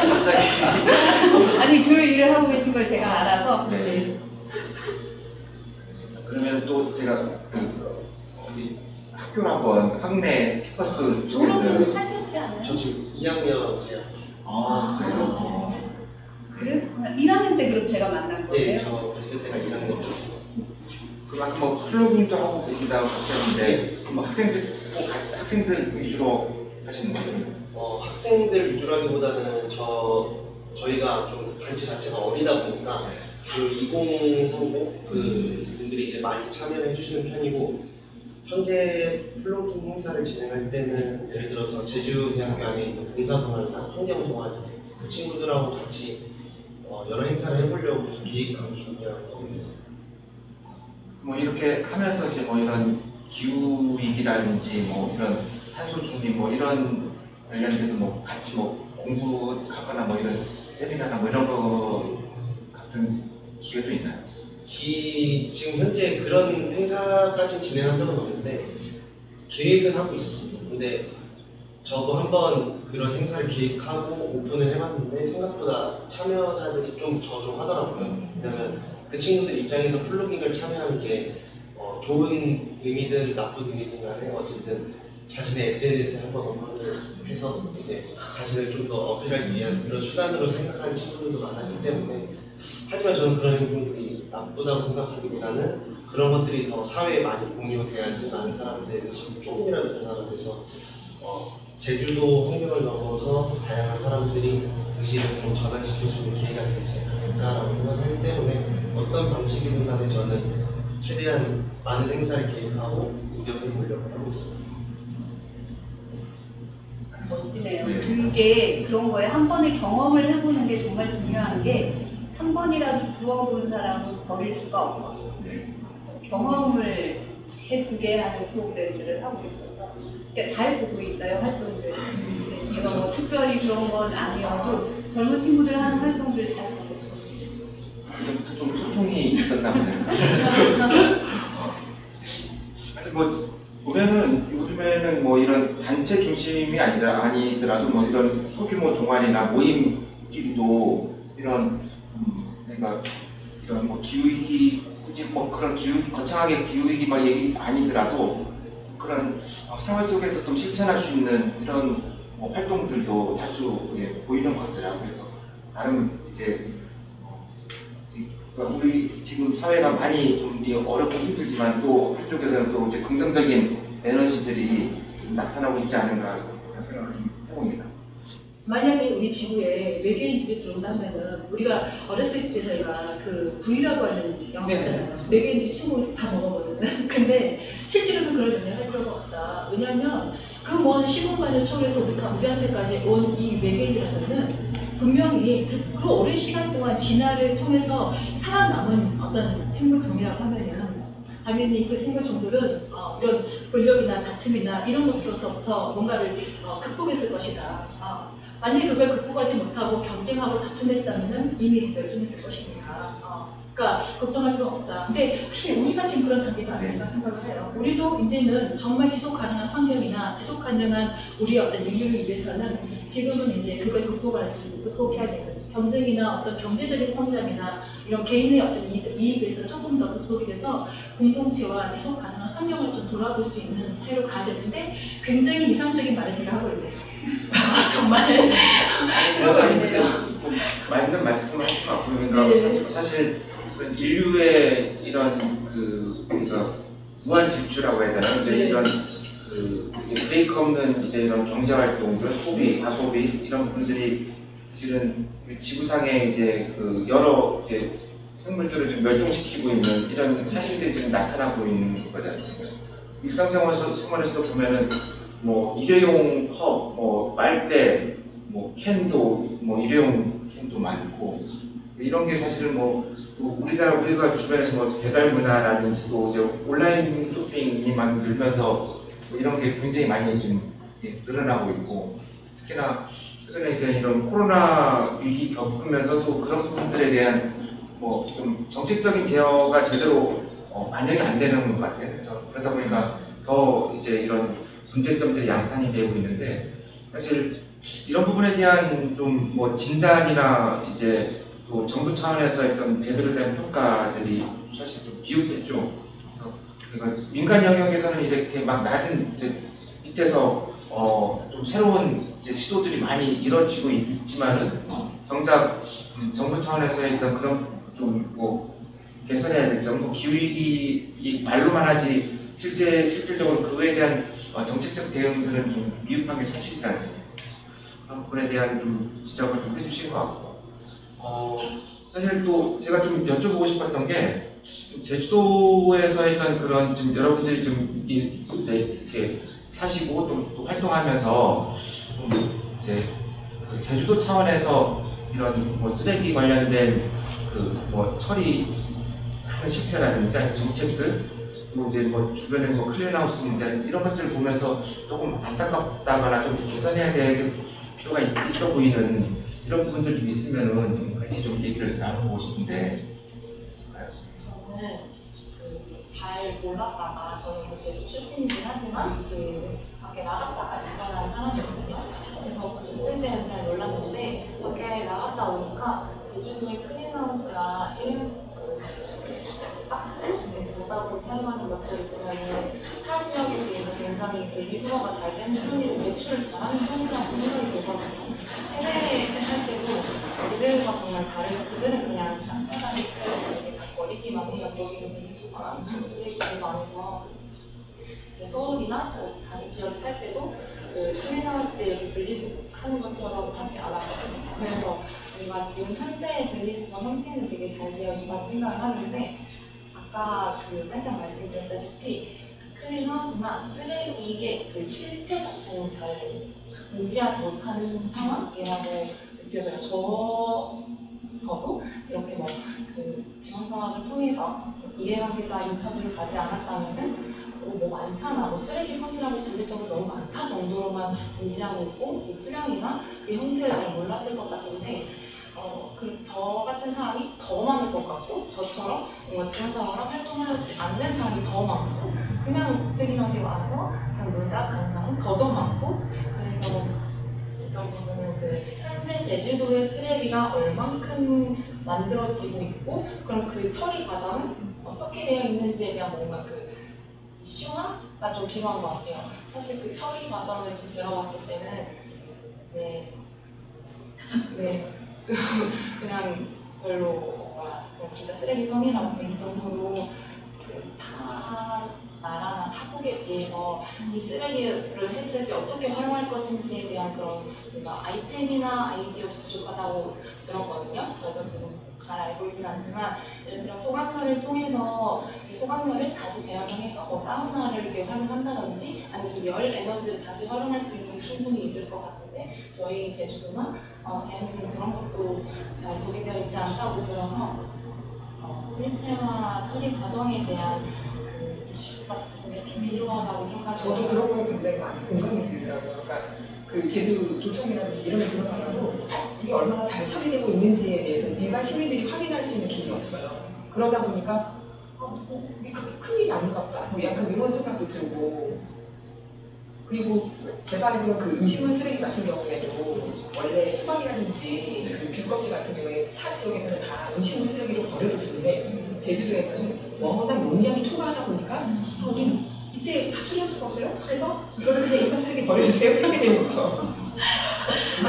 갑자기 아니 그 일을 하고 계신 걸 제가 알아서 네. 그러면 또 제가 우리 학교를 한번 학내 피커스 졸업은 하셨지 않아요? 저 지금 2학년이요. 그래요? 그래? 1학년 때 그럼 제가 만난 거예요? 네, 저 뵀을 때가 2학년이었어요. 그럼 아까 뭐 플로깅도 하고 계신다고 하셨는데 뭐 학생들 위주로 하시는 거예요? 학생들 위주라기보다는 저희가 좀 단체 자체가 어리다 보니까 그 2030 그 분들이 이제 많이 참여를 해주시는 편이고 현재 플로깅 행사를 진행할 때는 예를 들어서 제주대학교 안에 있는 봉사동아리나 환경동아리 그 친구들하고 같이 여러 행사를 해보려고 기획하고 준비하고 있습니다. 뭐 이렇게 하면서 이제 뭐 이런 기후위기라든지 뭐 이런 탄소 중립 뭐 이런 관련돼서 뭐 같이 뭐 공부하거나 뭐 이런 세미나나 뭐 이런 거 같은 기회도 있나요? 지금 현재 그런 행사까지 진행한 적은 없는데 계획은 하고 있었습니다. 근데 저도 한번 그런 행사를 기획하고 오픈을 해봤는데 생각보다 참여자들이 좀 저조하더라고요. 왜냐면 그 친구들 입장에서 플로깅을 참여하는 게 좋은 의미든 나쁜 의미든 간에 어쨌든 자신의 SNS에 한번 업로드를 해서 이제 자신을 좀 더 어필하기 위한 그런 수단으로 생각하는 친구들도 많았기 때문에 하지만 저는 그런 부분들이 나쁘다고 생각하기보다는 그런 것들이 더 사회에 많이 공유돼야지 많은 사람들의 의식이 조금이라도 변화가 돼서 제주도 환경을 넘어서 다양한 사람들이 의식을 좀 전환시킬 수 있는 기회가 되지 않을까라고 생각하기 때문에 어떤 방식이든 간에 저는 최대한 많은 행사를 기획하고 운영해 보려고 하고 있습니다. 멋지네요. 그게 그런 거에 한 번의 경험을 해보는 게 정말 중요한 게 한 번이라도 주워본 사람은 버릴 수가 없거든요. 경험을 해주게 하는 프로그램들을 하고 있어서 그러니까 잘 보고 있어요, 활동들. 제가 뭐 특별히 그런 건 아니어도 젊은 친구들 하는 활동들 잘 보고 있어요. 그때부터 좀 소통이 있었나 보네요. 하여튼 뭐 보면은 요즘에는 뭐 이런 단체 중심이 아니더라도 뭐 이런 소규모 동아리나 모임끼리도 이런 그러니까 이런 뭐 기후위기 굳이 뭐 그런 거창하게 기후위기 막 얘기 아니더라도 그런 생활 속에서 좀 실천할 수 있는 이런 뭐 활동들도 자주 보이는 것 같더라고요. 그래서 나름 이제 그러니까 우리 지금 사회가 많이 좀 어렵고 힘들지만 또 한쪽에서는 또 이제 긍정적인 에너지들이 좀 나타나고 있지 않은가 그런 생각을 좀 해봅니다. 만약에 우리 지구에 외계인들이 들어온다면은 우리가 어렸을 때 저희가 그 V라고 하는 영화 있잖아요. 외계인들이 침공해서 다 먹어버리는. 근데 실제로는 그럴 연애를 할 필요가 없다. 왜냐하면 그 먼 시공간을 초월해서 우리한테까지 온 이 외계인이라면은 분명히 그 오랜 시간 동안 진화를 통해서 살아남은 어떤 생물종이라고 하면은 당연히 그 생물종들은 이런 권력이나 다툼이나 이런 것으로서부터 뭔가를 극복했을 것이다. 만약에 그걸 극복하지 못하고 경쟁하고 다툼했다면 이미 멸종했을 것입니다. 그러니까 걱정할 필요 없다. 근데 사실 우리가 지금 그런 단계가 아닌가 생각을 해요. 우리도 이제는 정말 지속 가능한 환경이나 지속 가능한 우리의 어떤 인류를 위해서는 지금은 이제 그걸 극복해야 되는 경쟁이나 어떤 경제적인 성장이나 이런 개인의 어떤 이익에서 조금 더 극복이 돼서 공동체와 지속 가능한 환경을 좀 돌아볼 수 있는 사회로 가야 되는데 굉장히 이상적인 말을 제가 하고 있네요. 정말 그러고 있네요. 맞는 말씀을 하신 것 같고요. 그러니까 사실 인류의 이런 그러니까 무한 질주라고 해야 되나? 이제 이런 이제 브레이크 없는 이제 이런 경제 활동들, 소비, 과소비 이런 부분들이 사실은 지구상에 이제 여러 이제 생물들을 좀 멸종시키고 있는 이런 사실들이 지금 나타나고 있는 거지 않습니까? 일상생활에서도 보면은 뭐 일회용 컵, 뭐 빨대, 뭐 캔도 뭐 일회용 캔도 많고 이런 게 사실은 뭐 우리가 주변에서 뭐 배달 문화라든지 또 이제 온라인 쇼핑이 많이 늘면서 뭐 이런 게 굉장히 많이 좀 늘어나고 있고 특히나 최근에 이제 이런 코로나 위기 겪으면서도 그런 부분들에 대한 뭐 좀 정책적인 제어가 제대로 반영이 안 되는 것 같아요. 그래서 그러다 보니까 더 이제 이런 문제점들이 양산이 되고 있는데 사실 이런 부분에 대한 좀 뭐 진단이나 이제 또 정부 차원에서 했던 제대로 된 평가들이 사실 좀 미흡했죠. 그러니까 민간 영역에서는 이렇게 막 낮은 이제 밑에서 좀 새로운 이제 시도들이 많이 이루어지고 있지만은 정작 정부 차원에서 했던 그런 좀 뭐 개선해야 될 점, 기후위기 말로만 하지 실질적으로 그거에 대한 정책적 대응들은 좀 미흡한 게 사실이지 않습니까? 그런 부분에 대한 좀 지적을 좀 해주신 것 같고 사실 또 제가 좀 여쭤보고 싶었던 게 좀 제주도에서 했던 그런 좀 여러분들이 좀 이제 이렇게 사시고 또 활동하면서 좀 이제 그 제주도 차원에서 이런 뭐 쓰레기 관련된 그 뭐 처리하는 실태라든지 아니면 정책들 또 이제 뭐 주변에 뭐 클린하우스 문제 이런 것들 보면서 조금 안타깝다거나 좀 개선해야 될 필요가 있어 보이는 이런 부분들 좀 있으면은 좀 같이 좀 얘기를 나눠보고 싶은데 있을까요? 저는 잘 몰랐다가 저는 제주 출신이긴 하지만 밖에 나갔다가 입관한 사람이거든요. 그래서 있을 때는 잘 몰랐는데 밖에 나갔다 오니까 제주도의 클린하우스가 박스 정답으로 사용하는 것들을 보면은 타 지역에 비해서 굉장히 분리수거가 잘 되는 편이고 배출을 잘하는 편이라고 생각이 들거든요. 해외에 살 때도 그들과 정말 다른 그들은 그냥 땅바닥에 쓰레기 다 버리기만 해요. 여기는 분리수거가 안 되고 쓰레기가 안 해서 서울이나 다른 지역에 살 때도 클린하우스에 이렇게 분리수거하는 것처럼 하지 않았거든요. 그래서 뭔가 지금 현재의 분리수거 형태는 되게 잘 되어진다고 생각을 하는데 아까 살짝 말씀드렸다시피 클린하우스나 쓰레기의 실태 자체는 잘 인지하지 못하는 상황이라고 느껴져요. 저도 이렇게 지원사업을 통해서 이해관계자 인터뷰를 가지 않았다면은 뭐 많잖아, 뭐 쓰레기 섬이라고 부를 정도 너무 많다 정도로만 인지하고 있고 그 수량이나 그 형태를 잘 몰랐을 것 같은데 저 같은 사람이 더 많을 것 같고 저처럼 뭔가 지원사업을 활동하지 않는 사람이 더 많고 그냥 국제기관에 와서 그냥 놀다 가는 사람은 더더 많고 그래서 이런 부분은 현재 제주도의 쓰레기가 얼만큼 만들어지고 있고 그럼 그 처리 과정은 어떻게 되어 있는지에 대한 뭔가 이슈화가 좀 필요한 것 같아요. 사실 그 처리 과정을 좀 들어봤을 때는 그냥 별로 그냥 진짜 쓰레기 섬이라고 불릴 정도로 타 나라나 타국에 비해서 이 쓰레기를 했을 때 어떻게 활용할 것인지에 대한 그런 뭔가 아이템이나 아이디어도 부족하다고 들었거든요. 저도 지금 잘 알고 있진 않지만 예를 들어 소각열을 통해서 이 소각열을 다시 재활용해서 뭐 사우나를 이렇게 활용한다든지 아니면 이 열 에너지를 다시 활용할 수 있는 게 충분히 있을 것 같은데 저희 제주도나 대한민국은 그런 것도 잘 구비되어 있지 않다고 들어서 실태와 처리 과정에 대한 이슈 같은 게 좀 필요하다고 생각해요. 저도 그런 걸 굉장히 많이 공감이 되더라고요. 그러니까 제주도청이라든지 이런 데 들어가도 이게 얼마나 잘 처리되고 있는지에 대해서 일반 시민들이 확인할 수 있는 길이 없어요. 그러다 보니까 이게 큰일이 아닌가 보다. 약간 이런 생각도 들고 그리고 제가 알기로는 음식물 쓰레기 같은 경우에도 원래 수박이라든지 귤껍질 같은 경우에 타 지역에서는 다 음식물 쓰레기로 버려도 되는데 제주도에서는 워낙 용량이 초과하다 보니까 이때 다 처리할 수가 없어요. 그래서 이거를 그냥 일반 쓰레기 버려주세요. 이렇게 되는 거죠.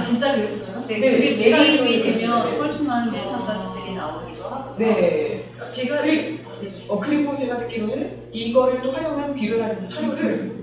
진짜 그랬어요? 네, 네, 그게 제가 매립이 알기로는 되면 그랬어요. 훨씬 많은 메탄가스들이 나오기도 하고. 네. 제가 그리고 제가 듣기로는 이거를 또 활용한 비료라든지 사료를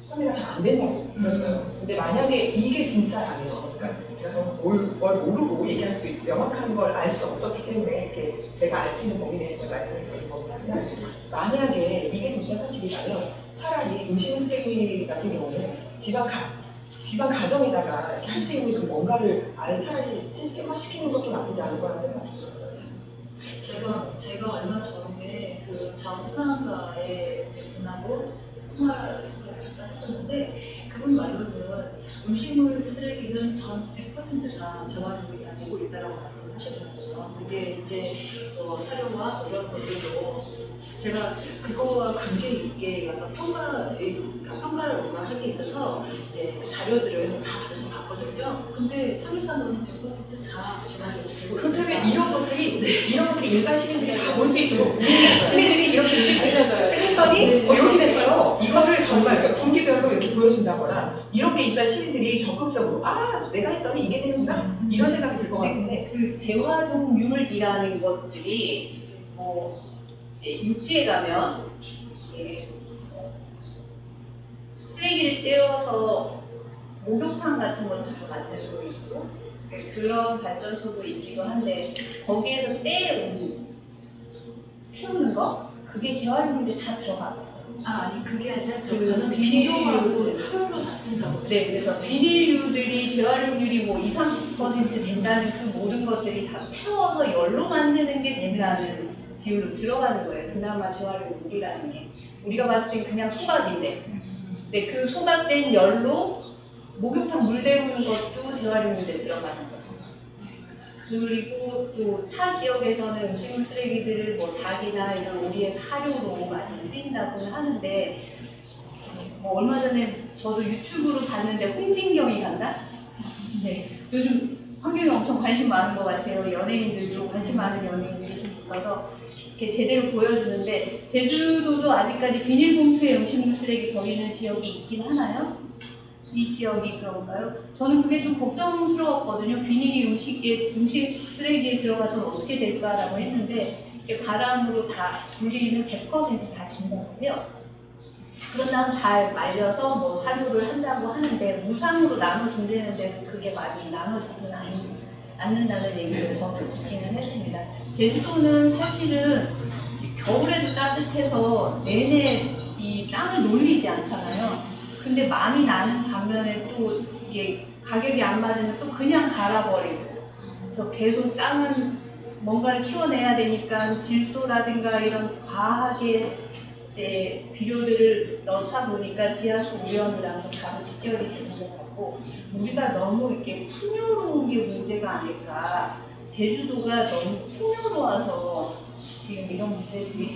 판매가 잘 안 된다고 들었어요. 근데 만약에 이게 진짜라면, 그러니까 제가 뭘 모르고 얘기할 수도 있고 명확한 걸 알 수 없었기 때문에 이렇게 제가 알 수 있는 범위 내에서 말씀을 드리는 거긴 하지만 만약에 이게 진짜 사실이라면 차라리 음식물 쓰레기 같은 경우는 지방 가정에다가 이렇게 할 수 있는 그 뭔가를 아예 차라리 시스템화 시키는 것도 나쁘지 않을 거라는 생각이 들었어요. 제가 얼마 전에 자원순환과의 분하고 통화를 잠깐 했었는데 그분 말로는 음식물 쓰레기는 전 100% 다 재활용이 되고 있다고 말씀하셨거든요. 그게 이제 사료와 이런 것들도 제가 그거와 관계 있게 약간 평가를 하기 있어서 이제 그 자료들을 다 받아서 봤거든요. 근데 사실상으로는 100%다 재활용이 되고 있습니다. 그렇다면 이런 것들이 일반 시민들이 다 볼 수 있도록 시민들이 이렇게 했더니 이렇게 됐어요. 이거를 정말 그러니까 분기별로 이렇게 보여준다거나 이런 게 있어야 시민들이 적극적으로 내가 했더니 이게 되는구나 이런 생각이 들 것 같은데 그 재활용률이라는 것들이 이제 육지에 가면 쓰레기를 떼어서 목욕탕 같은 것들도 만들고 있고 그런 발전소도 있기도 한데 거기에서 태우는 거 그게 재활용률에 다 들어가요. 아니 그게 아니라 그 저는 비닐류 비료하고 사료로 다 쓴다고. 네, 그래서 비닐류들이 재활용률이 뭐 20-30% 된다는 그 모든 것들이 다 태워서 열로 만드는 게 된다는 비율로 들어가는 거예요. 그나마 재활용률이라는 게. 우리가 봤을 땐 그냥 소각인데. 근데 그 소각된 열로 목욕탕 물 데우는 것도 재활용률에 들어가는 거죠. 그리고 또 타 지역에서는 음식물 쓰레기들을 뭐 닭이나 이런 우리의 사료로 많이 쓰인다고는 하는데 뭐 얼마 전에 저도 유튜브로 봤는데 홍진경이 간다? 네, 요즘 환경에 엄청 관심 많은 것 같아요. 연예인들도 관심 많은 연예인들이 좀 있어서 이렇게 제대로 보여주는데 제주도도 아직까지 비닐봉투에 음식물 쓰레기 버리는 지역이 있긴 하나요? 이 지역이 그런가요? 저는 그게 좀 걱정스러웠거든요. 비닐이 음식 쓰레기에 들어가서 어떻게 될까라고 했는데 이게 바람으로 다 분리는 100% 다 된다고 해요. 그런 다음 잘 말려서 뭐 사료를 한다고 하는데 무상으로 나눠준다는데 그게 많이 나눠지지는 않는다는 얘기를 저도 듣기는 했습니다. 제주도는 사실은 겨울에도 따뜻해서 내내 이 땅을 놀리지 않잖아요. 근데 많이 나는 반면에 또 이게 가격이 안 맞으면 또 그냥 갈아버리고 그래서 계속 땅은 뭔가를 키워내야 되니까 질소라든가 이런 과하게 이제 비료들을 넣다 보니까 지하수 오염이랑 바로 직결이 되는 것 같고 우리가 너무 이렇게 풍요로운 게 문제가 아닐까. 제주도가 너무 풍요로워서 지금 이런 문제들이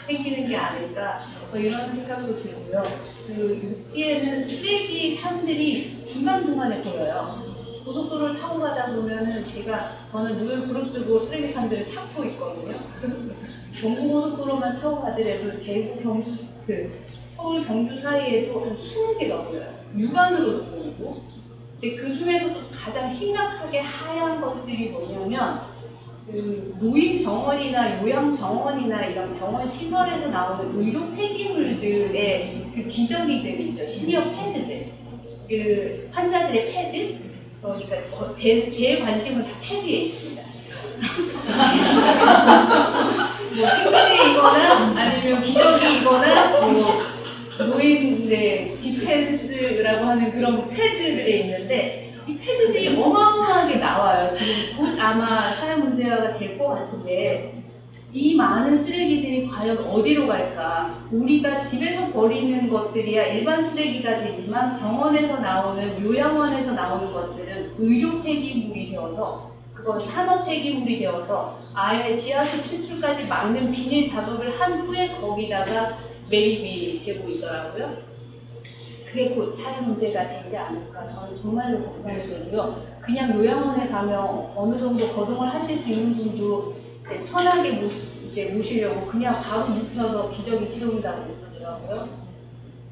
생기는 게 아닐까 이런 생각도 들고요. 그 육지에는 쓰레기 산들이 중간중간에 보여요. 고속도로를 타고 가다 보면은 저는 눈을 부릅뜨고 쓰레기 산들을 찾고 있거든요. 경부고속도로만 타고 가더라도 대구, 경주, 서울, 경주 사이에도 한 20개가 보여요. 육안으로 보이고. 근데 그 중에서도 가장 심각하게 하얀 것들이 뭐냐면 그 노인병원이나 요양병원이나 이런 병원 시설에서 나오는 의료 폐기물들의 그 기저귀들이 있죠. 시니어 패드들. 그 환자들의 패드. 그러니까 제 관심은 다 패드에 있습니다. 뭐 생리대이거나 아니면 기저귀이거나 뭐 노인의 디펜스라고 하는 그런 패드들이 있는데 이 패드들이 어마어마하게 나와요. 지금 곧 아마 사회 문제가 될 것 같은데 이 많은 쓰레기들이 과연 어디로 갈까? 우리가 집에서 버리는 것들이야 일반 쓰레기가 되지만 병원에서 나오는 요양원에서 나오는 것들은 의료 폐기물이 되어서 그건 산업 폐기물이 되어서 아예 지하수 침출까지 막는 비닐 작업을 한 후에 거기다가 매립이 되고 있더라고요. 그게 곧 사회 문제가 되지 않을까 저는 정말로 걱정이 되고요. 그냥 요양원에 가면 어느 정도 거동을 하실 수 있는 분도 편하게 모시려고 그냥 바로 눕혀서 기저귀 채운다고 그러더라고요.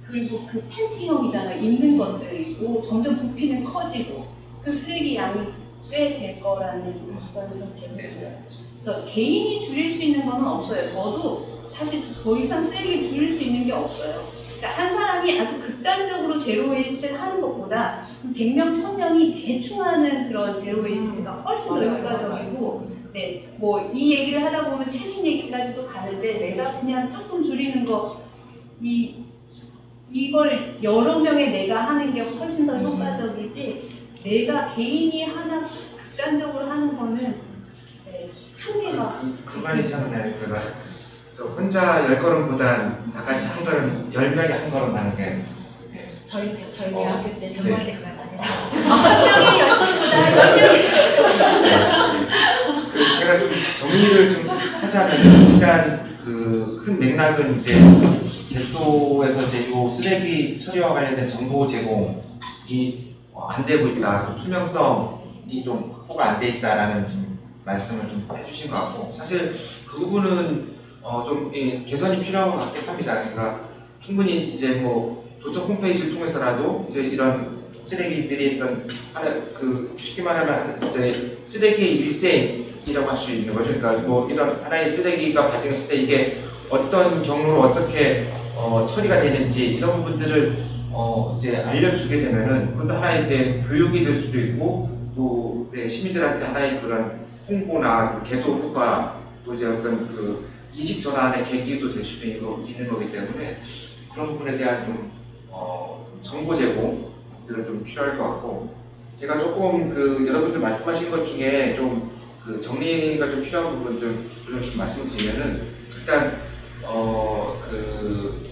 그리고 그 팬티형이잖아요. 입는 것들이고 점점 부피는 커지고 그 쓰레기 양이 꽤 될 거라는 걱정이 좀 되고요. 그래서 개인이 줄일 수 있는 건 없어요. 저도 사실 더 이상 쓰레기 줄일 수 있는 게 없어요. 그러니까 한 사람이 아주 극단적으로 제로웨이스트를 하는 것보다 100명, 1000명이 대충 하는 그런 제로웨이스트가 훨씬 더 효과적이고 네, 뭐 이 얘기를 하다 보면 채식 얘기까지도 가는데 내가 그냥 조금 줄이는 거 이걸 여러 명의 내가 하는 게 훨씬 더 효과적이지 내가 개인이 하나 극단적으로 하는 거는 한계가 그 말이 생각나요. 혼자 10걸음보단 다 같이 한 걸음, 10명이 한 걸음 하는 게 저희 대학교 때 대모할 때 그 말 많이 했어요. 한 명이 10번보다 제가 좀 정리를 좀 하자면 일단 그 큰 맥락은 이제 제주도에서 이제 요 쓰레기 처리와 관련된 정보 제공이 안 되고 있다, 또 투명성이 좀 확보가 안 돼 있다라는 좀 말씀을 좀 해주신 것 같고 사실 그 부분은 좀 개선이 필요한 것 같긴 합니다. 그러니까 충분히 이제 뭐 도청 홈페이지를 통해서라도 이제 이런 쓰레기들이 어떤 쉽게 말하면 이제 쓰레기의 일생이라고 할 수 있는 거죠. 그러니까 뭐 이런 하나의 쓰레기가 발생했을 때 이게 어떤 경로로 어떻게 처리가 되는지 이런 부분들을 이제 알려주게 되면은 그것도 하나의 교육이 될 수도 있고 또 시민들한테 하나의 그런 홍보나 개도 효과 또 이제 어떤 그 인식 전환의 계기도 될 수도 있는 거기 때문에 그런 부분에 대한 좀 정보 제공들은 좀 필요할 것 같고, 제가 조금 그 여러분들 말씀하신 것 중에 좀 그 정리가 좀 필요한 부분 좀 말씀을 드리면은, 일단 그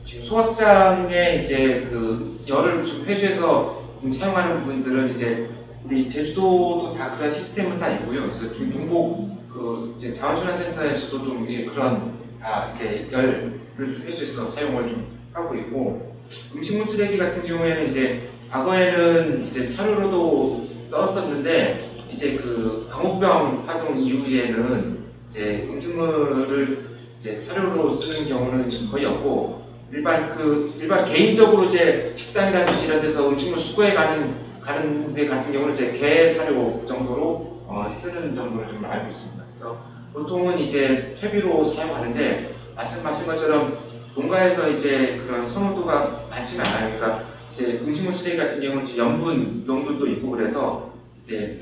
지금 소각장에 이제 그 열을 좀 회수해서 사용하는 부분들은 이제 우리 제주도도 다 그런 시스템은 다 있고요. 그래서 지금 동복 그 이제 자원순환센터에서도 좀 그런 다 이제 열을 좀 회수해서 사용을 좀 하고 있고, 음식물 쓰레기 같은 경우에는 이제 과거에는 이제 사료로도 썼었는데, 이제 그 방호병 파동 이후에는 이제 음식물을 이제 사료로 쓰는 경우는 거의 없고, 일반 개인적으로 이제 식당이라든지 이런 데서 음식물 수거해 가는 데 같은 경우는 이제 개 사료 정도로 쓰는 정도로 좀 알고 있습니다. 그래서 보통은 이제 퇴비로 사용하는데, 말씀하신 것처럼 농가에서 이제 그런 선호도가 많지는 않아요. 그러니까 이제 음식물 쓰레기 같은 경우는 이제 염분 농도도 있고 그래서 이제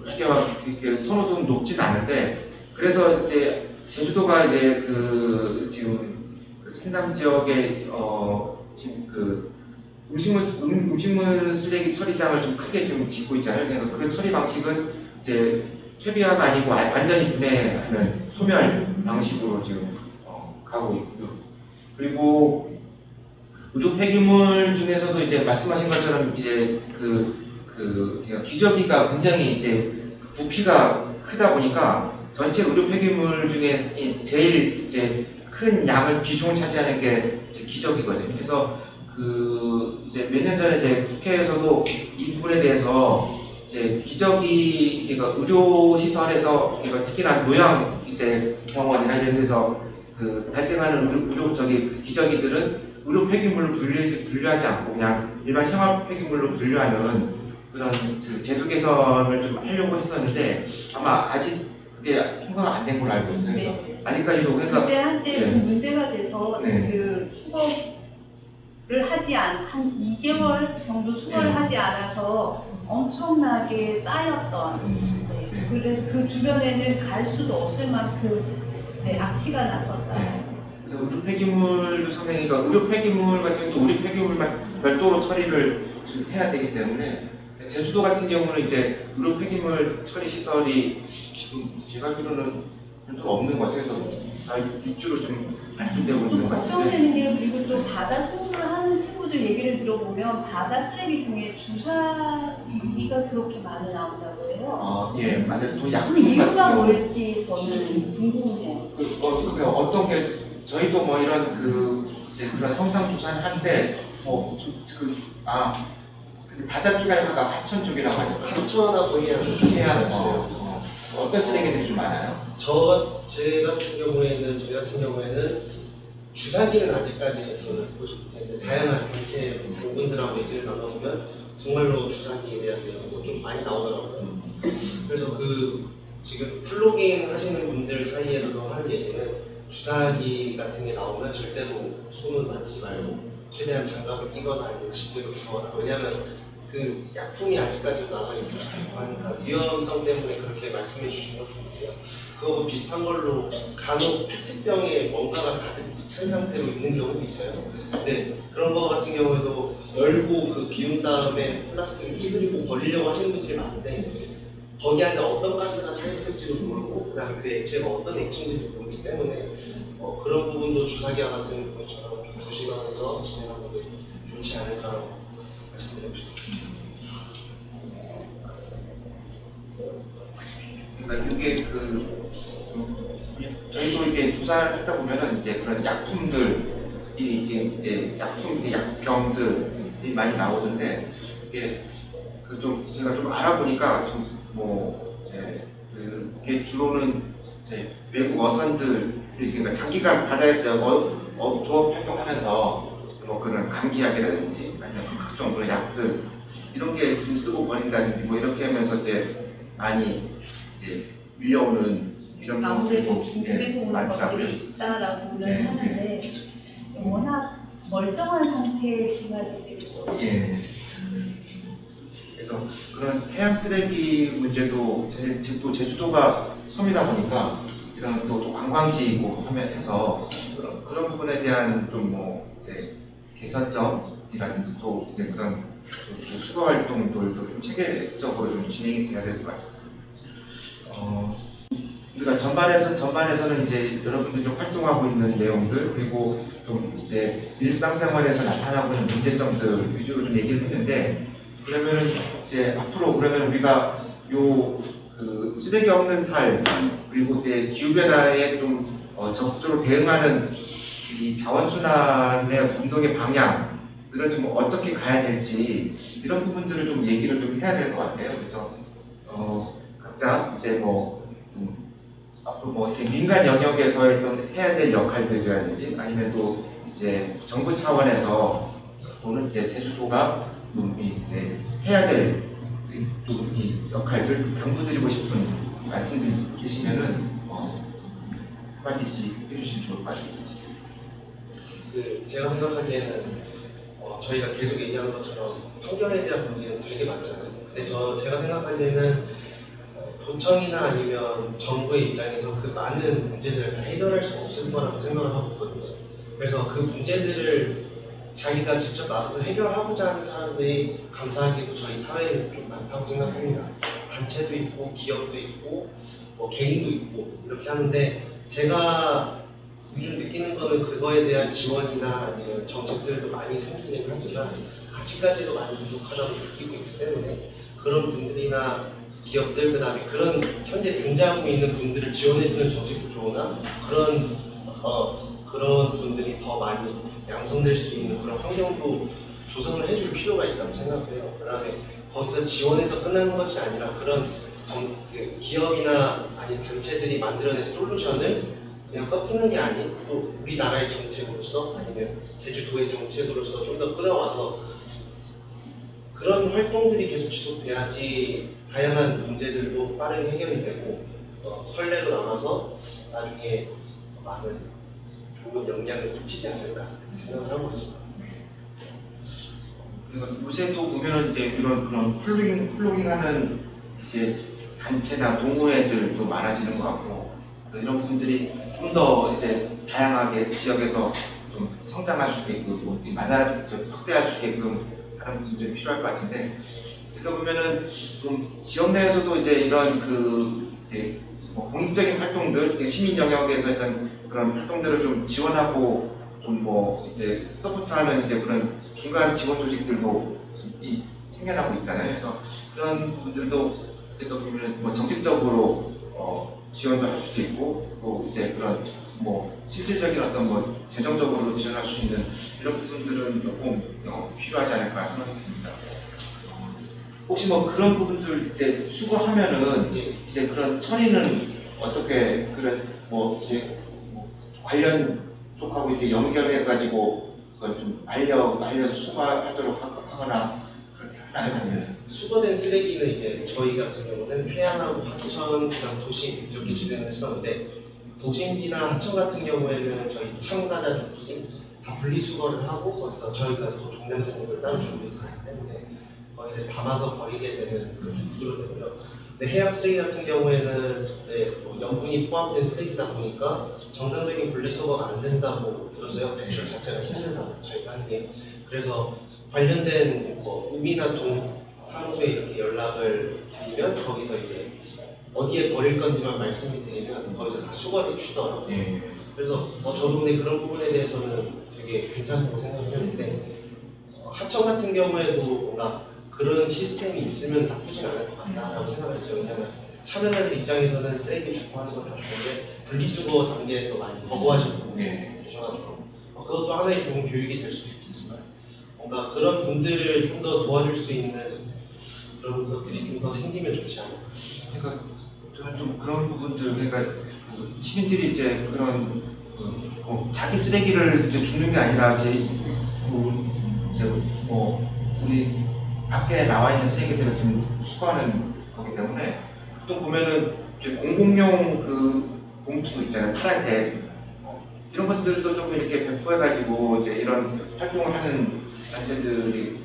그렇게 막 이렇게 선호도는 높지는 않은데, 그래서 이제 제주도가 이제 그 지금 그 상남 지역에 지금 그 음식물 쓰레기 처리장을 좀 크게 지금 짓고 있잖아요. 그러니까 그 처리 방식은 이제 퇴비화가 아니고 완전히 분해하는 소멸 방식으로 지금 가고 있고요. 그리고 의료 폐기물 중에서도 이제 말씀하신 것처럼 이제 기저귀가 굉장히 이제 부피가 크다 보니까 전체 의료 폐기물 중에 제일 이제 큰 양을 비중을 차지하는 게 이제 기저귀거든요. 그래서 그 이제 몇 년 전에 이제 국회에서도 이 부분에 대해서 이제 기저귀 그러니까 의료 시설에서 그러니까 특히나 노양 이제 병원이나 이런 데서 그 발생하는 그 기저귀들은 의료 폐기물로 분류하지 않고 그냥 일반 생활 폐기물로 분류하는 그런 그 제도 개선을 좀 하려고 했었는데, 아마 아직 그게 통과가 안 된 걸로 알고 있어요. 그래서 아직까지도 그러니까 그때 한때 좀 문제가 돼서 네. 그 수거를 하지 한 2개월 정도 수거를 하지 않아서 엄청나게 쌓였던. 네. 그래서 그 주변에는 갈 수도 없을 만큼 악취가 났었다. 그래서 의료 폐기물도 상당히, 그러니까 의료 폐기물 같은 경우도 우리 폐기물만 별도로 처리를 좀 해야 되기 때문에, 제주도 같은 경우는 이제 의료 폐기물 처리 시설이 지금 제가 알기로는 별로 없는 것 같아서 다 육주로 좀 안중되고 있는 좀 것 같은데. 걱정되는 게, 그리고 또 바다 소모를 하는 친구들 얘기를 들어보면 바다 쓰레기 중에 주사기가 그렇게 많이 나온다고 해요. 예, 맞아요. 또 그 약품 이유가 같은 경우. 뭘지 저는 궁금해요. 어떤 게 저희도 뭐 이런 이제 그런 성상주산 한데 바다 쪽에 아까 하천 쪽이라고 하죠. 하천하고 해안 어떤 쓰레기들이 좀 많아요? 저희 같은 경우에는 주사기는 아직까지 저는 보지 못했는데, 다양한 단체 분들하고 얘기를 나눠보면 정말로 주사기에 대한 내용도 좀 많이 나오더라고요. 그래서 지금 플로깅 하시는 분들 사이에서도 하는 얘기는, 주사기 같은 게 나오면 절대로 손을 만지지 말고 최대한 장갑을 끼거나 아니면 집게로 주거나, 왜냐하면 그 약품이 아직까지도 남아 있을 수 있고 하니까 위험성 때문에 그렇게 말씀해 주신 것 같고요. 그거하고 비슷한 걸로 간혹 페트병에 뭔가가 가득 찬 상태로 있는 경우도 있어요. 근데 그런 거 같은 경우에도 열고 비운 다음에 플라스틱을 찌그리고 버리려고 하시는 분들이 많은데, 거기 안에 어떤 가스가 차 있을지도 모르고, 그다음에 그 액체가 어떤 액체인지도 모르기 때문에 그런 부분도 주사기와 같은 것처럼 좀 조심하면서 진행하는 게 좋지 않을까라고 말씀드리고 싶습니다. 그러니까 이게 저희도 이게 조사를 했다 보면은 이제 그런 약품들이 이제 약병들이 많이 나오던데, 이게 제가 좀 알아보니까 그게 주로는 이제 외국 어선들, 그러니까 장기간 바다에서 조업 활동하면서 뭐 그런 감기약이라든지 아니면 각종 그런 약들 이런 게 좀 쓰고 버린다든지 뭐 이렇게 하면서 이제 많이 이제 밀려오는 이런 아무래도 중국에서 오는 많더라고요. 것들이 있다라고는 하는데, 워낙 멀쩡한 상태의 기관들이고. 예. 그래서 그런 해양 쓰레기 문제도 또 제주도가 섬이다 보니까 이런 또 관광지고 하면 해서 그런 부분에 대한 좀 뭐 이제 개선점이라든지 또 이제 그런 또 수거 활동들도 좀 체계적으로 좀 진행이 돼야 될 것 같습니다. 우리가 전반에서는 이제 여러분들이 좀 활동하고 있는 내용들 그리고 좀 이제 일상생활에서 나타나고 있는 문제점들 위주로 좀 얘기를 했는데 그러면은 이제 앞으로 그러면 우리가 그 쓰레기 없는 삶 그리고 이제 기후 변화에 좀 적극적으로 대응하는 이 자원순환의 운동의 방향들을 좀 어떻게 가야 될지 이런 부분들을 좀 얘기를 좀 해야 될 것 같아요. 그래서 각자 이제 앞으로 뭐 이렇게 민간 영역에서 또 해야 될 역할들이라든지 아니면 또 이제 정부 차원에서 또는 이제 제주도가 좀 이제 해야 될 이 역할들 당부드리고 싶은 말씀들 계시면은 한마디씩 해주시면 좋을 것 같습니다. 제가 생각하기에는 저희가 계속 얘기하는 것처럼 환경에 대한 문제는 되게 많잖아요. 근데 제가 생각하기에는 도청이나 아니면 정부의 입장에서 그 많은 문제들을 다 해결할 수 없을 거라고 생각을 하고 있거든요. 그래서 그 문제들을 자기가 직접 나서서 해결하고자 하는 사람들이 감사하게도 저희 사회에는 좀 많다고 생각합니다. 단체도 있고 기업도 있고 뭐 개인도 있고 이렇게 하는데 제가 요즘 느끼는 거는 그거에 대한 지원이나 아니면 정책들도 많이 생기긴 하지만 아직까지도 많이 부족하다고 느끼고 있기 때문에 그런 분들이나 기업들 그다음에 그런 현재 존재하고 있는 분들을 지원해주는 정책도 좋으나 그런 분들이 더 많이 양성될 수 있는 그런 환경도 조성을 해줄 필요가 있다고 생각해요. 그다음에 거기서 지원해서 끝나는 것이 아니라 그런 기업이나 아니 단체들이 만들어낸 솔루션을 그냥 썩히는 게 아닌 또 우리나라의 정책으로서 아니면 제주도의 정책으로서 좀 더 끌어와서 그런 활동들이 계속 지속돼야지 다양한 문제들도 빠르게 해결이 되고 선례로 남아서 나중에 많은 좋은 영향을 미치지 않을까 생각을 하고 있습니다. 그리고 요새도 보면은 이제 그런 플로깅하는 이제 단체나 동호회들도 많아지는 것 같고 이런 분들이 좀 더 이제 다양하게 지역에서 좀 성장할 수 있게끔 만날 확대할 수 있게끔 하는 분들이 필요할 것 같은데 어떻게 보면은 좀 지역 내에서도 이제 이런 이제 공익적인 활동들 시민 영역에서 했던 그런 활동들을 좀 지원하고 좀 이제 서포트하는 이제 그런 중간 지원 조직들도 생겨나고 있잖아요. 그래서 그런 분들도 어떻게 보면 정책적으로 지원도 할 수도 있고 또 이제 그런 실질적인 어떤 재정적으로 지원할 수 있는 이런 부분들은 조금 필요하지 않을까 생각이 듭니다. 혹시 그런 부분들 이제 수거하면은 이제 그런 처리는 어떻게 이제 관련 쪽하고 이렇게 연결해 가지고 그걸 좀 알려서 수거하도록 하거나 그렇게 하나요? 수거된 쓰레기는 이제 저희 같은 경우는 해양하고 하천, 그다음 도심 이렇게 진행을 했었는데 도심지나 하천 같은 경우에는 저희 참가자들끼리 다 분리수거를 하고 거기서 저희가 또 종량제공을 따로 준비해서 하기 때문에 거기에 담아서 버리게 되는 그런 구조로 되고요. 근데 해양 쓰레기 같은 경우에는 염분이 포함된 쓰레기다 보니까 정상적인 분리수거가 안 된다고 들었어요. 배출 자체가 힘들다고 저희가 하기에. 그래서 관련된 음이나 동 사무소에 이렇게 연락을 드리면 거기서 이제 어디에 버릴 건지만 말씀을 드리면 거기서 다 수거를 해주시더라고요. 그래서 저도 근데 그런 부분에 대해서는 되게 괜찮다고 생각했는데 하천 같은 경우에도 뭔가 그런 시스템이 있으면 나쁘진 않을 것 같다라고 생각했어요. 왜냐면 참여자들 입장에서는 쓰레기 주고하는 건 다 좋은데 분리수거 단계에서 많이 거부하시는 분들이 계셔가지고 그것도 하나의 좋은 교육이 될 수도 있겠지만 뭔가 그런 분들을 좀 더 도와줄 수 있는 그런 것들이 좀 더 생기면 좋지 않을까. 그러니까 저는 좀 그런 부분들 그러니까 시민들이 이제 그런 자기 쓰레기를 이제 줍는 게 아니라 이제 우리 밖에 나와 있는 쓰레기들을 좀 수거하는 거기 때문에 또 보면은 이제 공공용 봉투 있잖아요, 파란색 이런 것들도 좀 이렇게 배포해가지고 이제 이런 활동을 하는 단체들이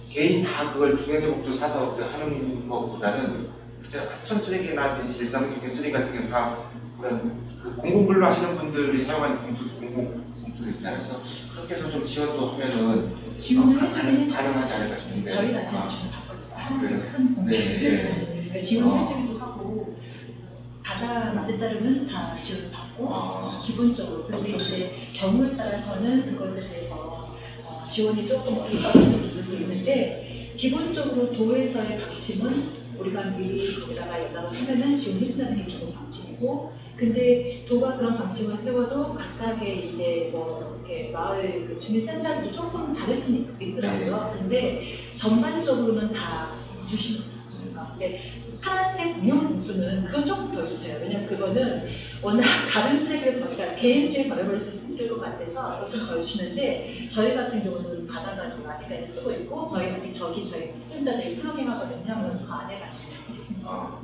개인 다 그걸 종량제 봉투 사서 하는 것보다는 하천 쓰레기나 일상적인 쓰레기 같은 경우 다 그런 그 공공근로 하시는 분들이 사용하는 봉투도 있잖아요. 그래서 그렇게 해서 좀 지원도 하면은 지원을 해주기는 가능하지 않을까 싶은데. 저희가 지금 받거든요. 그래요? 큰 봉투. 네. 지원을 해주기도 하고 바다 만든 자료는 다 지원을 받고 기본적으로. 근데 이제 경우에 따라서는 그것에 대해서 지원이 조금 어디 떨어지는 부분도 있는데 기본적으로 도에서의 방침은 우리가 미리 거기다가 연락을 하면은 지원해준다는 게 기본 방침이고, 근데 도가 그런 방침을 세워도 각각의 이제 뭐 이렇게 마을 그 주민센터도 조금 다를 수는 있더라고요. 근데 전반적으로는 다 주시는 거예요. 근데 파란색 무형 봉투는 그건 조금 더 주세요. 왜냐면 그거는 워낙 다른 쓰레기를 버리니까 개인 쓰레기 버려버릴 수 있을 것 같아서 그거 좀 더 주시는데, 저희 같은 경우는 받아가지고 아직까지 쓰고 있고, 저희 아직 저희 좀 이따 저희 플러깅 하거든요. 그럼 그 안에 가지고 있습니다.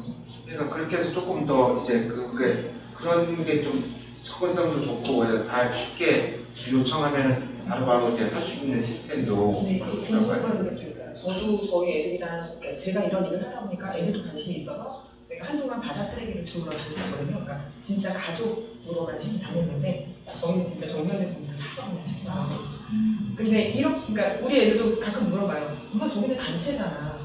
그러니까 그렇게 해서 조금 더 이제 그런 게 좀 접근성도 좋고 다 쉽게 요청하면 바로바로 이제 할 수 있는 시스템도 네, 그런 거 같아요. 궁금한 게 있어요. 저도 저희 애들이랑, 그러니까 제가 이런 일을 하다 보니까 애들도 관심이 있어서 제가 한동안 바다 쓰레기를 주우러 다녔거든요. 그러니까 진짜 가족으로만 해서 다녔는데 저희는 진짜 정면에 보면 사서 했어요. 근데 이렇게, 그러니까 우리 애들도 가끔 물어봐요. 엄마 저기는 단체잖아.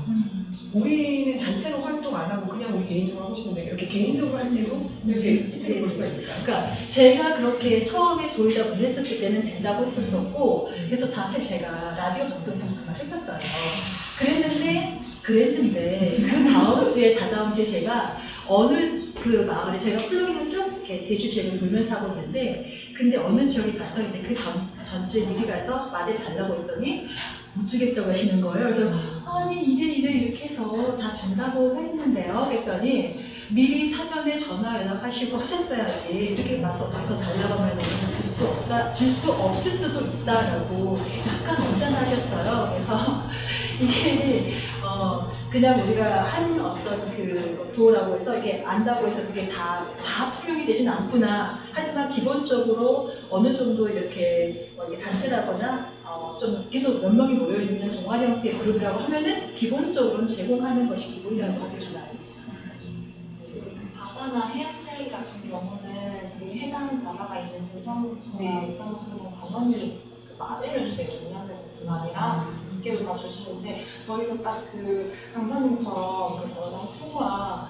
우리는 단체로 활동 안 하고 그냥 우리 개인적으로 하고 싶은데 이렇게 개인적으로 할 때도 이렇게 혜택을 볼 수가 있을까요? 그러니까 제가 그렇게 처음에 도의적을 했었을 때는 된다고 했었었고, 그래서 사실 제가 라디오 방송에서 그걸 했었어요. 그랬는데 그 다음 주에 다다음 주에 제가 어느 그 마을에 제가 플로깅을 쭉 이렇게 제주 지역을 돌면서 하고 있는데, 근데 어느 지역에 가서 이제 그 전주에 미리 가서 말을 달라고 했더니 못 주겠다고 하시는 거예요. 그래서 아니 이렇게 해서 다 준다고 했는데요. 그랬더니 미리 사전에 전화 연락하시고 하셨어야지, 이렇게 와서 달라고 하면 줄 수 없을 수도 있다라고 약간 언짢아하셨어요. 그래서 이게 그냥 우리가 한 어떤 그 도라고 해서 이게 안다고 해서 그게 다 통용이 되진 않구나. 하지만 기본적으로 어느 정도 이렇게 단체라거나 좀 계속 몇 명이 모여있는 동아리 형태의 그룹이라고 하면은 기본적으로는 제공하는 것이 기본이라고 하게 저는 알고 있어요. 바다나 해양 쓰레기 같은 경우는 그 해당 바다가 있는 동사무소나 우사무소는 당연히 마대를 주게 중요한데뿐 아니라 집게도 다 주시는데, 저희도 딱 그 강사님처럼 저랑 친구랑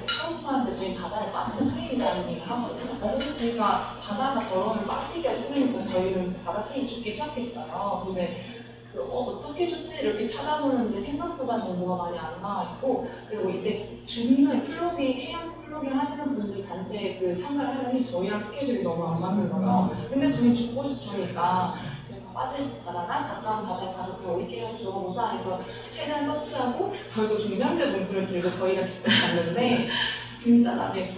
사업하는데 저희 바다에 빠지는 트레이닝이라는 얘기를 하거든요. 그러니까 바다가 더러우면 빠지기가 싫으니까 저희는 바다 쓰레기 줍기 시작했어요. 근데 어떻게 줍지 이렇게 찾아보는데 생각보다 정보가 많이 안 나와있고, 그리고 이제 주민의 해양 플로깅 하시는 분들 단체에 참가를 하려니 저희랑 스케줄이 너무 안 맞는 거죠. 근데 저희 죽고 싶으니까 저희가 빠질 바다나 가까운 바다에 가서 그냥 우리끼리 주워보자 해서 최대한 서치하고, 저희도 종량제 봉투를 들고 저희가 직접 갔는데 진짜 나중에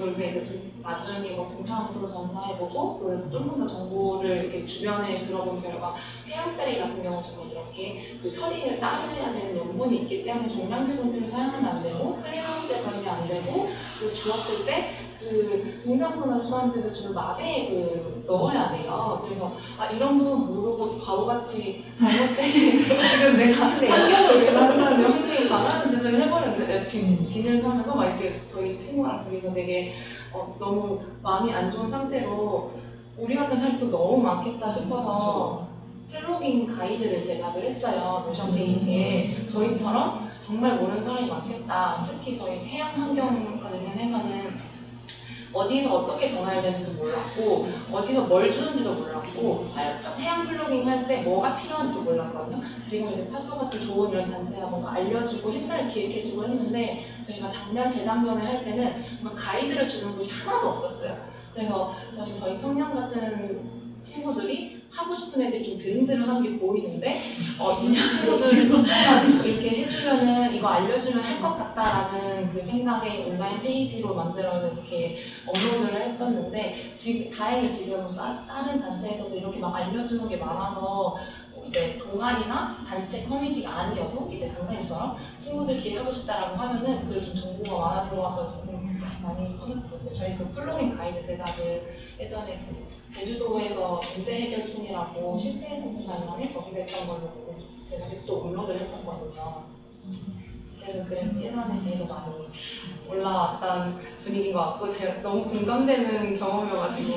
나중에 동사무소로 전화해보고 조금 더 정보를 이렇게 주변에 들어본 결과 해양 쓰레기 같은 경우 정말 이렇게 처리를 따로 해야 되는 용분이 있기 때문에 종량제 봉투를 사용하면 안 되고, 클린하우스에 걸리면 안 되고, 주웠을 때 동사무소나 수사무소에서 주는 마대에 넣어야 돼요. 그래서 이런 부분 모르고 바보같이 잘못된 지금 내가 환경을 위해서 한다면 환경이 강하는 짓을 해버렸는데 비늘 사면서 막 이렇게 저희 친구랑 둘이서 되게 너무 마음이 안 좋은 상태로 우리 같은 사람도 너무 많겠다 싶어서 플로깅 가이드를 제작을 했어요. 노션 페이지에. 저희처럼 정말 모르는 사람이 많겠다. 특히 저희 해양 환경과 관련해서는 어디서 어떻게 전화해야 되는지도 몰랐고, 어디서 뭘 주는지도 몰랐고, 해양 플로깅 할 때 뭐가 필요한지도 몰랐거든요. 지금 이제 파소 같은 좋은 이런 단체가 뭔가 알려주고 행사를 기획해주고 했는데, 저희가 재작년에 할 때는 가이드를 주는 곳이 하나도 없었어요. 그래서 저희 청년 같은 친구들이 하고 싶은 애들이 좀 드름드름한 게 보이는데, 이 친구들을 조금만 이렇게 해주면은 이거 알려주면 할 것 같다라는 그 생각에 온라인 페이지로 만들어 이렇게 업로드를 했었는데, 다행히 지금 다른 단체에서도 이렇게 막 알려주는 게 많아서 이제 동아리나 단체 커뮤니티가 아니어도 이제 강사님처럼 친구들끼리 하고 싶다라고 하면은 그래도 좀 정보가 많아진 것 같아서 조금 많이 뿌듯했어요. 저희 플로깅 가이드 제작을 예전에 제주도에서 문제 해결통이라고 실패 성공단이라는 거기서 했던 걸로 제작해서 또 업로드를 했었거든요. 텔레그램 예산에 비해서 많이 올라왔다는 분위기인 것 같고 제가 너무 공감되는 경험이어가지고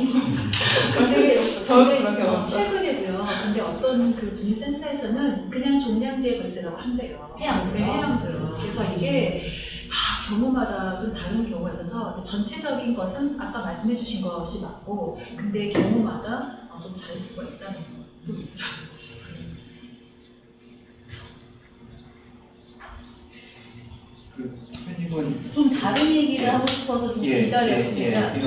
근데 저는 그런 경험 최근에도요. 근데 어떤 그 주민센터에서는 그냥 종량제 월세라고 한대요. 해양도요? 네, 해양도요. 그래서 이게 다 경우마다 좀 다른 경우가 있어서 근데 전체적인 것은 아까 말씀해주신 것이 맞고 근데 경우마다 좀 다를 수가 있다는 거. 선생님은 좀 다른 얘기를 하고 싶어서 좀 기다렸습니다.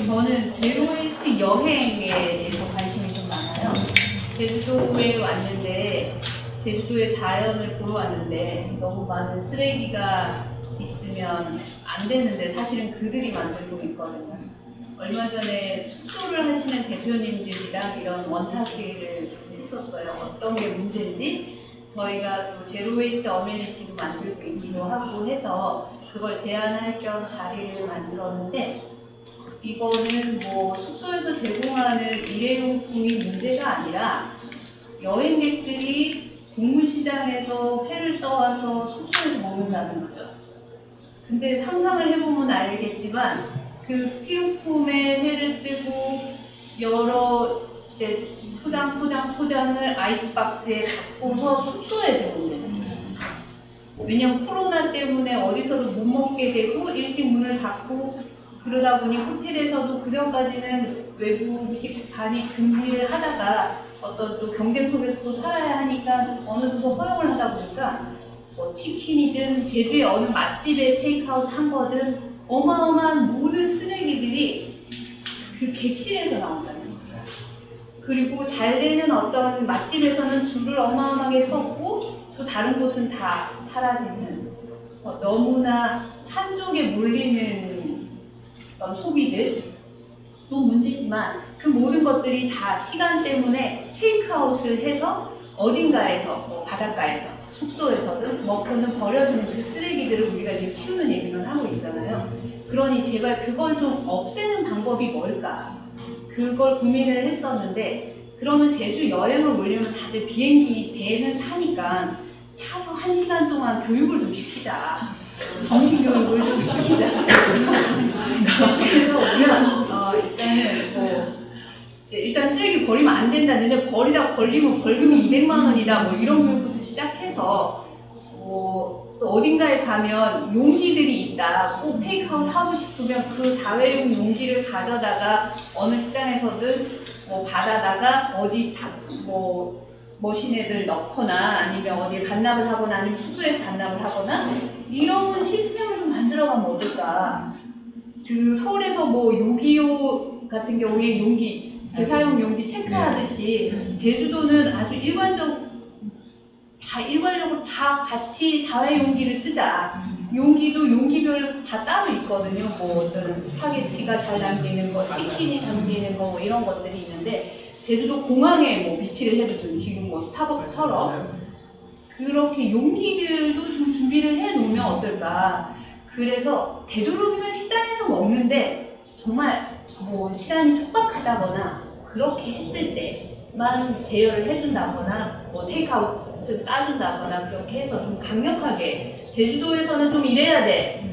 저는 제로웨이스트 여행에 대해서 관심이 좀 많아요. 제주도에 왔는데 제주도의 자연을 보러 왔는데 너무 많은 쓰레기가 있으면 안 되는데 사실은 그들이 만들고 있거든요. 얼마 전에 숙소를 하시는 대표님들이랑 이런 원탁회의를 했었어요. 어떤 게 문제인지 저희가 또 제로웨이스트 어메니티도 만들고 있기도 하고 해서 그걸 제안할 겸 자리를 만들었는데 이거는 뭐 숙소에서 제공하는 일회용품이 문제가 아니라 여행객들이 동물시장에서 회를 떠와서 숙소에서 먹는다는 거죠. 근데 상상을 해보면 알겠지만 그 스티로폼에 회를 뜨고 여러 이제 포장을 아이스박스에 갖고서 숙소에 들어오는 거예요. 왜냐면 코로나 때문에 어디서도 못 먹게 되고 일찍 문을 닫고 그러다 보니 호텔에서도 그전까지는 외국식 반입 금지를 하다가 어떤 또 경쟁 속에서 또 살아야 하니까 어느 정도 허용을 하다 보니까 뭐 치킨이든 제주의 어느 맛집에 테이크아웃 한 거든 어마어마한 모든 쓰레기들이 그 객실에서 나온다는 거예요. 그리고 잘 되는 어떤 맛집에서는 줄을 어마어마하게 섰고 또 다른 곳은 다 사라지는 너무나 한쪽에 몰리는 소비들도 문제지만 그 모든 것들이 다 시간 때문에 테이크아웃을 해서 어딘가에서 뭐 바닷가에서 숙소에서든 먹고는 버려지는 그 쓰레기들을 우리가 지금 치우는 얘기만 하고 있잖아요. 그러니 제발 그걸 좀 없애는 방법이 뭘까? 그걸 고민을 했었는데 그러면 제주 여행을 오려면 다들 비행기 배는 타니까 타서 1시간 동안 교육을 좀 시키자. 정신교육을 좀 시키자. 제주에서 오면 일단은 뭐 일단 쓰레기 버리면 안 된다. 너네 버리다 걸리면 벌금이 200만 원이다. 뭐 이런 교육부터 시작해서 또 어딘가에 가면 용기들이 있다. 꼭 테이크아웃 하고 싶으면 그 다회용 용기를 가져다가 어느 식당에서든 뭐 받아다가 어디 뭐 머신에들 넣거나 아니면 어디에 반납을 하거나 아니면 숙소에서 반납을 하거나 이런 시스템을 좀 만들어가면 어떨까. 그 서울에서 뭐 요기요 같은 경우에 용기 재사용 용기 체크하듯이 제주도는 아주 일관적으로 다 같이 다회용기를 쓰자. 용기도 용기별 다 따로 있거든요. 뭐 어떤 스파게티가 잘 담기는 거, 치킨이 담기는 거 뭐 이런 것들이 있는데 제주도 공항에 뭐 비치를 해도 지금 뭐 스타벅스처럼 그렇게 용기들도 좀 준비를 해 놓으면 어떨까. 그래서 되도록이면 식당에서 먹는데 정말 뭐 시간이 촉박하다거나 그렇게 했을 때만 대여를 해준다거나 뭐 테이크아웃을 싸준다거나 그렇게 해서 좀 강력하게 제주도에서는 좀 이래야 돼.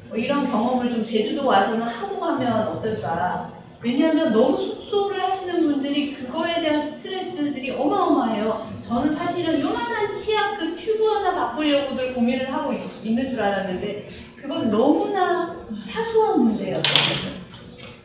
뭐 이런 경험을 좀 제주도 와서는 하고 가면 어떨까. 왜냐하면 너무 숙소를 하시는 분들이 그거에 대한 스트레스들이 어마어마해요. 저는 사실은 요만한 치약 그 튜브 하나 바꾸려고들 고민을 하고 있는 줄 알았는데 그건 너무나 사소한 문제였어요.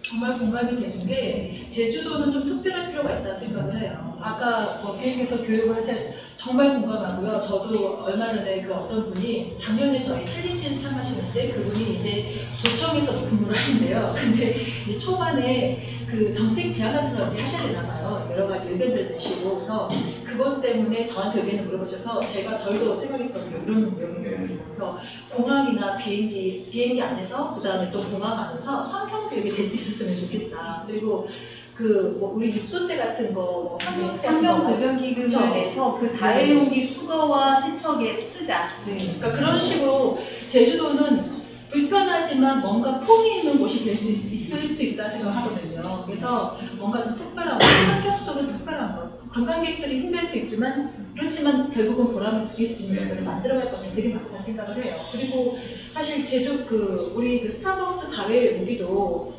정말 공감이 되는 게 제주도는 좀 특별할 필요가 있다고 생각을 해요. 아까 뭐 비행기에서 교육을 하실 정말 공감하고요. 저도 얼마 전에 그 어떤 분이 작년에 저희 챌린지를 참가하시는데 그분이 이제 도청에서 근무를 하신대요. 근데 이제 초반에 그 정책 제안 같은 걸 이제 하셔야 되나 봐요. 여러 가지 의견들 내시고 그래서 그것 때문에 저한테 의견을 물어보셔서 저희도 생각했거든요. 이런 내용을 그래서 공항이나 비행기 안에서 그다음에 또 공항 안에서 환경 교육이 될 수 있었으면 좋겠다. 그리고 뭐 우리 육도세 같은 거 환경 보전 기금을 내서 그 다회용기 수거와 세척에 쓰자. 네. 그러니까 그런 식으로 제주도는 불편하지만 뭔가 품이 있는 곳이 될 수 있을 수 있다 생각하거든요. 그래서 뭔가 좀 특별한 거, 환경적으로 특별한 거. 관광객들이 힘들 수 있지만 그렇지만 결국은 보람을 느낄 수 있는 것들을 만들어갈 것들이 되게 많다 생각을 해요. 그리고 사실 제주 우리 스타벅스 다회 오기도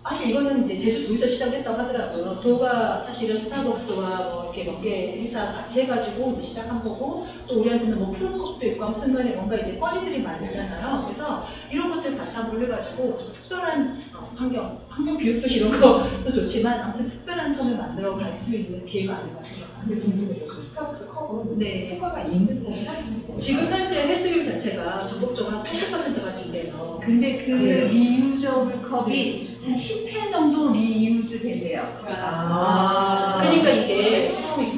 사실 이거는 이제 제주도에서 시작했다고 하더라고요. 도가 사실은 스타벅스와 뭐 이렇게 몇 개 회사 같이 해가지고 이제 시작한 거고, 또 우리한테는 뭐 푸른컵도 있고 아무튼 간에 뭔가 이제 꺼리들이 많잖아요. 그래서 이런 것들 바탕으로 해가지고 좀 특별한 환경 교육도 이런 것도 좋지만 아무튼 특별한 섬을 만들어 갈 수 있는 기회가 아닌가 생각합니다. 근데 궁금해요. 그 스타벅스 컵은 네. 효과가 있는 거냐? 지금 현재 해수율 자체가 전국적으로 한 80%가 된대요. 근데 그 그래요? 리유저블 컵이 한 10회 정도 리유즈 된대요. 그러니까 이게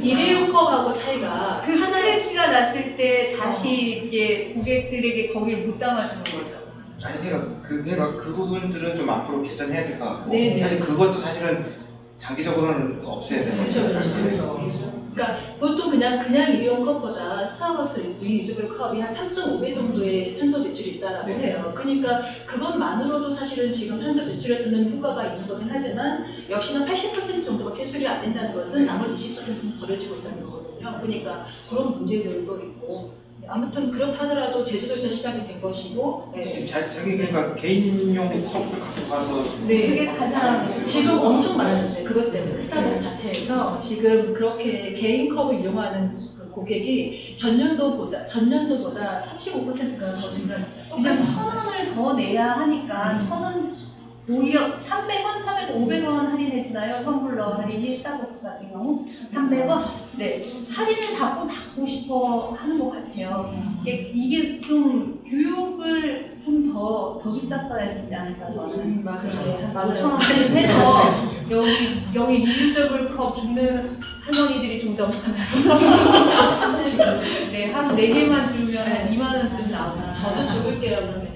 일회용 컵하고 차이가 그 스크래치가 났을 때 다시 이게 고객들에게 거기를 못 담아주는 거죠. 아니 그러니까 그 부분들은 좀 앞으로 개선해야 될 것 같고 네. 사실 그것도 사실은 장기적으로는 없애야 되는 그렇죠, 거죠. 그래서 그러니까 보통 그냥 일회용 컵보다 스타벅스 리유저블 컵이 한 3.5배 정도의 탄소 배출이 있다라고 해요. 그러니까 그것만으로도 사실은 지금 탄소 배출에서는 효과가 있는 거긴 하지만 역시나 80% 정도밖에 수술이 안 된다는 것은 나머지 20%는 버려지고 있다는 거거든요. 그러니까 그런 문제들도 있고 아무튼 그렇다더라도 제주도에서 시작이 된 것이고 자기 그러니까 개인용 컵을 갖고 가서 네. 그게 가장 지금 엄청 많아졌네. 그것 때문에 스타벅스 자체에서 지금 그렇게 개인 컵을 이용하는 그 고객이 전년도보다 35%가 더 증가했어요. 그냥 1,000원을 더 내야 하니까 1,000원 오히려 300원, 400원, 500원 할인해주나요? 텀블러 할인이 스타벅스 같은 경우 300원? 네, 할인을 받고 싶어 하는 것 같아요. 이게 좀 교육을 좀 더 비쌌어야 되지 않을까 저는. 맞아요. 5,000원을 해서 여기 리유저블 컵 줍는 할머니들이 좀 더 네, 하루 4개만 주면 한 2만 원쯤 나오나. 저도 죽을게요 그러면.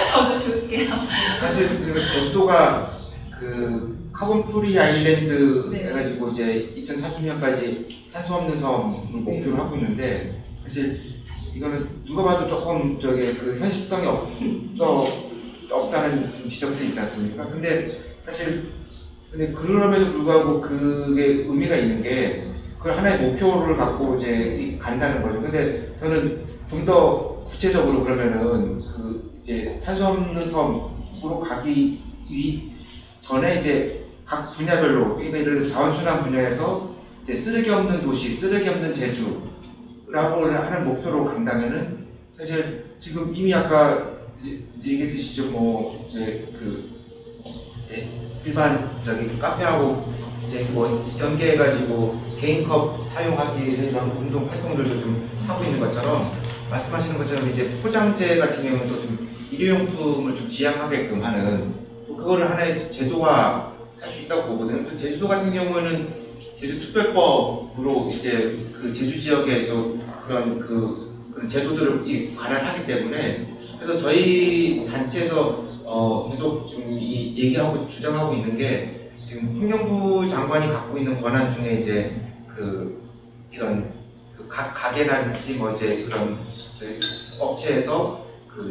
저도 죽을게요. 사실 그 제주도가 그 카본 프리 아일랜드 네. 해가지고 이제 2030년까지 탄소 없는 섬을 목표로 하고 있는데 사실 이거는 누가 봐도 조금 그 현실성이 없다는 좀 지적들이 있지 않습니까? 근데 사실 그럼에도 불구하고 그게 의미가 있는 게 그걸 하나의 목표를 갖고 이제 간다는 거죠. 근데 저는 좀 더 구체적으로 그러면은 이제 탄소 없는 섬으로 가기 전에 이제 각 분야별로 그러니까 예를 들어서 자원순환 분야에서 이제 쓰레기 없는 도시, 쓰레기 없는 제주라고 하는 목표로 간다면은 사실 지금 이미 아까 얘기했듯이 뭐 이제 일반 카페하고 이제 뭐 연계해가지고 개인컵 사용하기 이런 운동 활동들도 좀 하고 있는 것처럼 말씀하시는 것처럼 이제 포장재 같은 경우는 또 좀 일회용품을 좀 지양하게끔 하는 또 그거를 하나의 제도화 할 수 있다고 보거든요. 제주도 같은 경우는 제주특별법으로 이제 그 제주 지역에서 그런 제도들을 관할하기 때문에 그래서 저희 단체에서 계속 지금 얘기하고 주장하고 있는 게 지금 환경부 장관이 갖고 있는 권한 중에 이제 이런 각 가게라든지 뭐 이제 그런 업체에서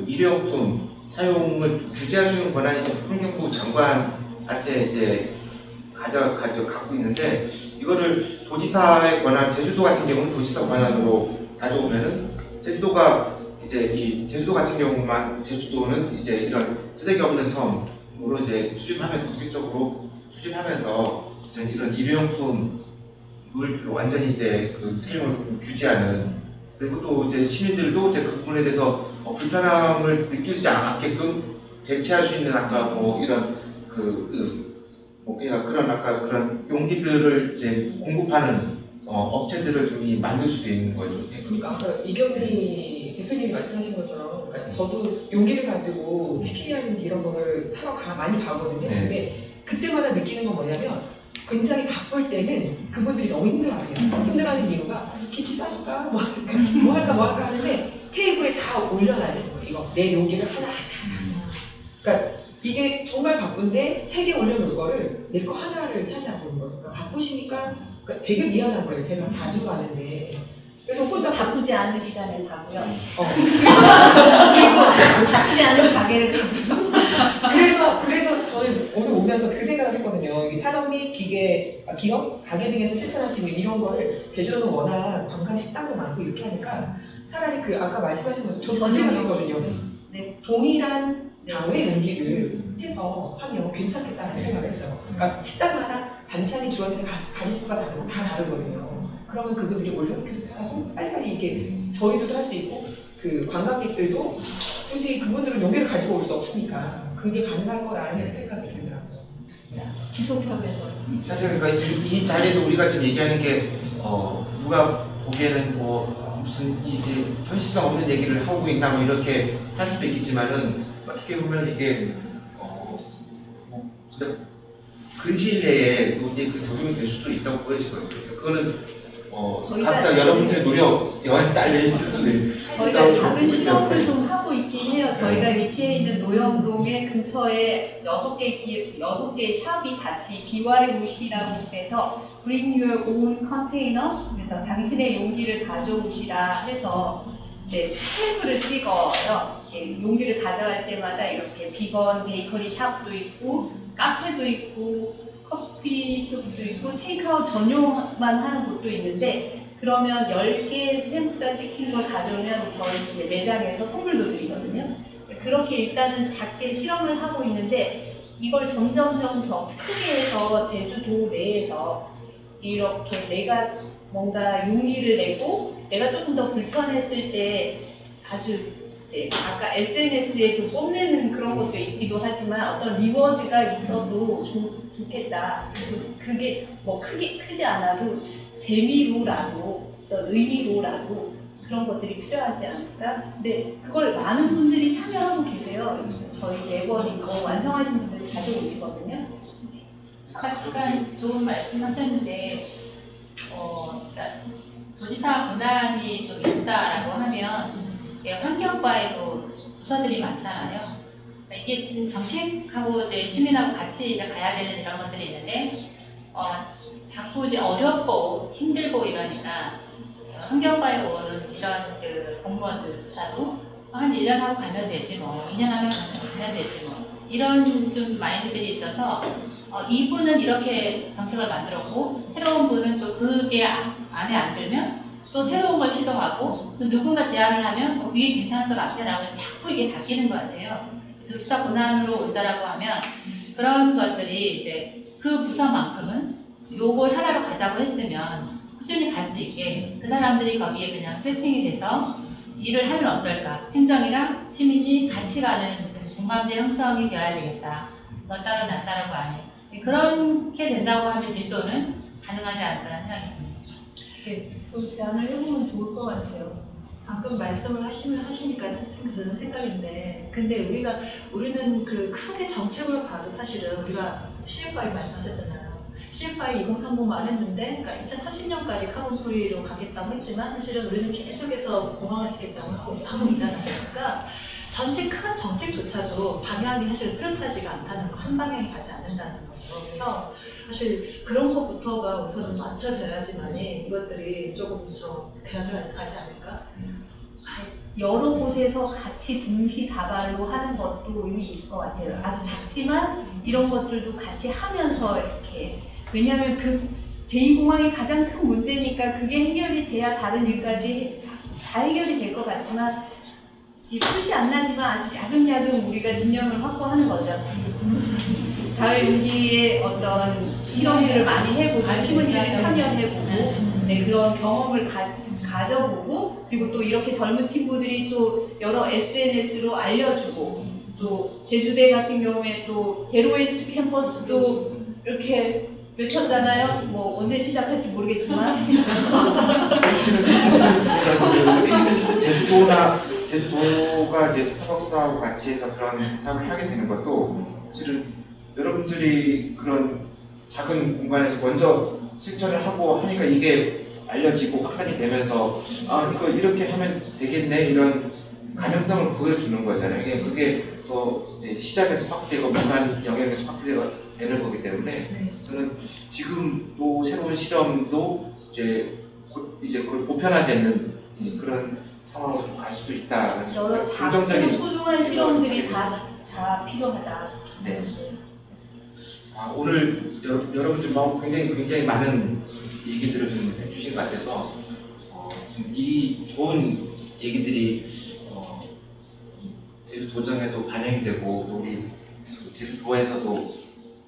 일회용품 사용을 규제할 수 있는 권한이 지금 환경부 장관한테 이제 갖고 있는데 이거를 도지사의 권한, 제주도 같은 경우는 도지사 권한으로 가져오면은 제주도가 이제 제주도 같은 경우만 제주도는 이제 이런 쓰레기 없는 섬으로 이제 적극적으로 추진하면서 이런 일회용품을 완전히 이제 사용을 좀 규제하는 그리고 또 이제 시민들도 이제 그 부분에 대해서 불편함을 느끼지 않게끔 대체할 수 있는 아까 뭐 이런 그런 용기들을 이제 공급하는 업체들을 좀 만들 수도 있는 거죠. 그러니까 아까 이경미 대표님이 말씀하신 것처럼 그러니까 저도 용기를 가지고 치킨이라든지 이런 거를 사러 많이 가거든요. 네. 근데 그때마다 느끼는 건 뭐냐면 굉장히 바쁠 때는 그분들이 너무 힘들어해요. 힘들어하는 이유가 김치 싸줄까? 뭐 할까 하는데 테이블에 다 올려놔야 되는 거예요. 이거 내 용기를 하나. 그러니까 이게 정말 바쁜데 3개 올려놓을 거를 내 거 하나를 차지하고 있는 거예요. 그러니까 바쁘시니까 되게 미안한 거예요. 제가 자주 가는데. 그래서 혼자 바쁘지 않은 시간에 가고요. 그리고 바쁘지 않은 가게를 가고요. 그래서 저는 오늘 오면서 그 생각을 했거든요. 이 산업 및 일반의 기업, 가게 등에서 실천할 수 있는 이런 거를 제주도는 워낙 관광 식당도 많고 이렇게 하니까 차라리 그 아까 말씀하신 것처럼 저도 그런 생각이거든요. 네. 동일한 다회 용기를 해서 하면 괜찮겠다는 생각을 했어요. 그러니까 식당마다 반찬이 주어지는 가짓수가 다르고 다 다르거든요. 그러면 그분들이 올려놓기도 하고 빨리빨리 이게 저희들도 할 수 있고 그 관광객들도 굳이 그분들은 용기를 가지고 올 수 없으니까 그게 가능할 거라는 생각이 들더라고요. 지속협에서 사실 그러니까 이 자리에서 우리가 지금 얘기하는 게 누가 보기에는 뭐 무슨 이제 현실성 없는 얘기를 하고 있나 뭐 이렇게 할 수도 있겠지만은 어떻게 보면 이게 뭐 진짜 근시일 내에 이게 그 적용이 될 수도 있다고 보여지거든요. 그래서 그거는 각자 여러분들의 노력에 딸려 있을 수도 있고 저희가 작은 실험을 좀 하고 있긴 해요. 저희가 위치해 있는 노영동의 근처에 6개의 샵이 같이 BYOC라고 해서 Bring Your Own Container, 그래서 당신의 용기를 가져오시라 해서 이제 테이블을 찍어요. 이렇게 용기를 가져갈 때마다 이렇게 비건 베이커리 샵도 있고 카페도 있고 커피숍도 있고 테이크아웃 전용만 하는 곳도 있는데 그러면 10개의 스탬프가 찍힌 걸 가져오면 저희 이제 매장에서 선물도 드리거든요. 그렇게 일단은 작게 실험을 하고 있는데 이걸 점점점 더 크게 해서 제주도 내에서 이렇게 내가 뭔가 용기를 내고 내가 조금 더 불편했을 때 아주 이제 아까 SNS에 좀 뽐내는 그런 것도 있기도 하지만 어떤 리워드가 있어도 좋겠다. 그게 뭐 크지 않아도 재미로라도 어떤 의미로라도 그런 것들이 필요하지 않을까? 근데 그걸 많은 분들이 참여하고 계세요. 저희 매번 이거 완성하신 분들이 가져오시거든요. 아까 잠깐 좋은 말씀하셨는데 그러니까 도지사 권한이 좀 있다라고 하면 환경과에도 부서들이 많잖아요. 그러니까 이게 정책하고 이제 시민하고 같이 이제 가야 되는 이런 것들이 있는데 자꾸 이제 어렵고 힘들고 이러니까 환경과에 오는 이런 그 공무원들조차도 한 1년 하고 가면 되지 뭐 2년 하면 가면 되지 뭐 이런 좀 마인드들이 있어서 이분은 이렇게 정책을 만들었고 새로운 분은 또 그게 안에 안 들면 또 새로운 걸 시도하고 또 누군가 제안을 하면 위에 괜찮은 것 같아라고 해서 자꾸 이게 바뀌는 것 같아요. 도지사 권한으로 온다라고 하면 그런 것들이 이제 그 부서만큼은 요걸 하나로 가자고 했으면 꾸준히 갈 수 있게 그 사람들이 거기에 그냥 세팅이 돼서 일을 하면 어떨까. 행정이랑 시민이 같이 가는 공감대 형성이 되어야 되겠다. 너 따로 나 따로가 아니에요. 그렇게 된다고 하면 제주도는 가능하지 않을까라는 생각이 듭니다. 그 제안을 해보면 좋을 것 같아요. 방금 말씀을 하시니까 드는 생각인데, 근데 우리는 그 크게 정책으로 봐도 사실은 우리가 CFI 말씀하셨잖아요. CFI 2030만 했는데, 그러니까 2030년까지 카본 프리로 가겠다고 했지만, 사실은 우리는 계속해서 공항을 짓겠다고 하고 있잖아요. 그러니까 전체 큰 정책조차도 방향이 사실 뚜렷하지가 않다는 거, 한 방향이 가지 않는다는 거죠. 그래서 사실 그런 것부터가 우선은 맞춰져야지만이 이것들이 조금 더 대안을 가지 않을까? 여러 곳에서 같이 동시다발로 하는 것도 의미 있을 것 같아요. 아주 작지만 이런 것들도 같이 하면서 이렇게, 왜냐하면 그 제2공항이 가장 큰 문제니까 그게 해결이 돼야 다른 일까지 다 해결이 될 것 같지만 표시 안 나지만 아주 야금야금 우리가 진영을 확보하는 거죠. 다회 용기의 어떤 실험들을 많이 해보고 시민들이 참여해보고 네, 그런 경험을 가져보고 그리고 또 이렇게 젊은 친구들이 또 여러 SNS로 알려주고 또 제주대 같은 경우에 또 제로웨이스트 캠퍼스도 이렇게 외쳤잖아요. 뭐 언제 시작할지 모르겠지만 제주도가 이제 스타벅스하고 같이 해서 그런 사업을 하게 되는 것도 사실은 여러분들이 그런 작은 공간에서 먼저 실천을 하고 하니까 이게 알려지고 확산이 되면서 이거 이렇게 하면 되겠네 이런 가능성을 보여주는 거잖아요. 그게 또 이제 시작에서 확대되고 민간 영역에서 확대되는 거기 때문에 저는 지금 또 새로운 실험도 이제 그걸 보편화되는 그런 상황으로 좀 갈 수도 있다. 여러 작은 소중한 실험들이 다 필요하다. 네. 오늘 여러분들하고 굉장히 많은 얘기들을 좀 해주신 것 같아서 이 좋은 얘기들이 제주도정에도 반영이 되고 또 우리 제주도에서도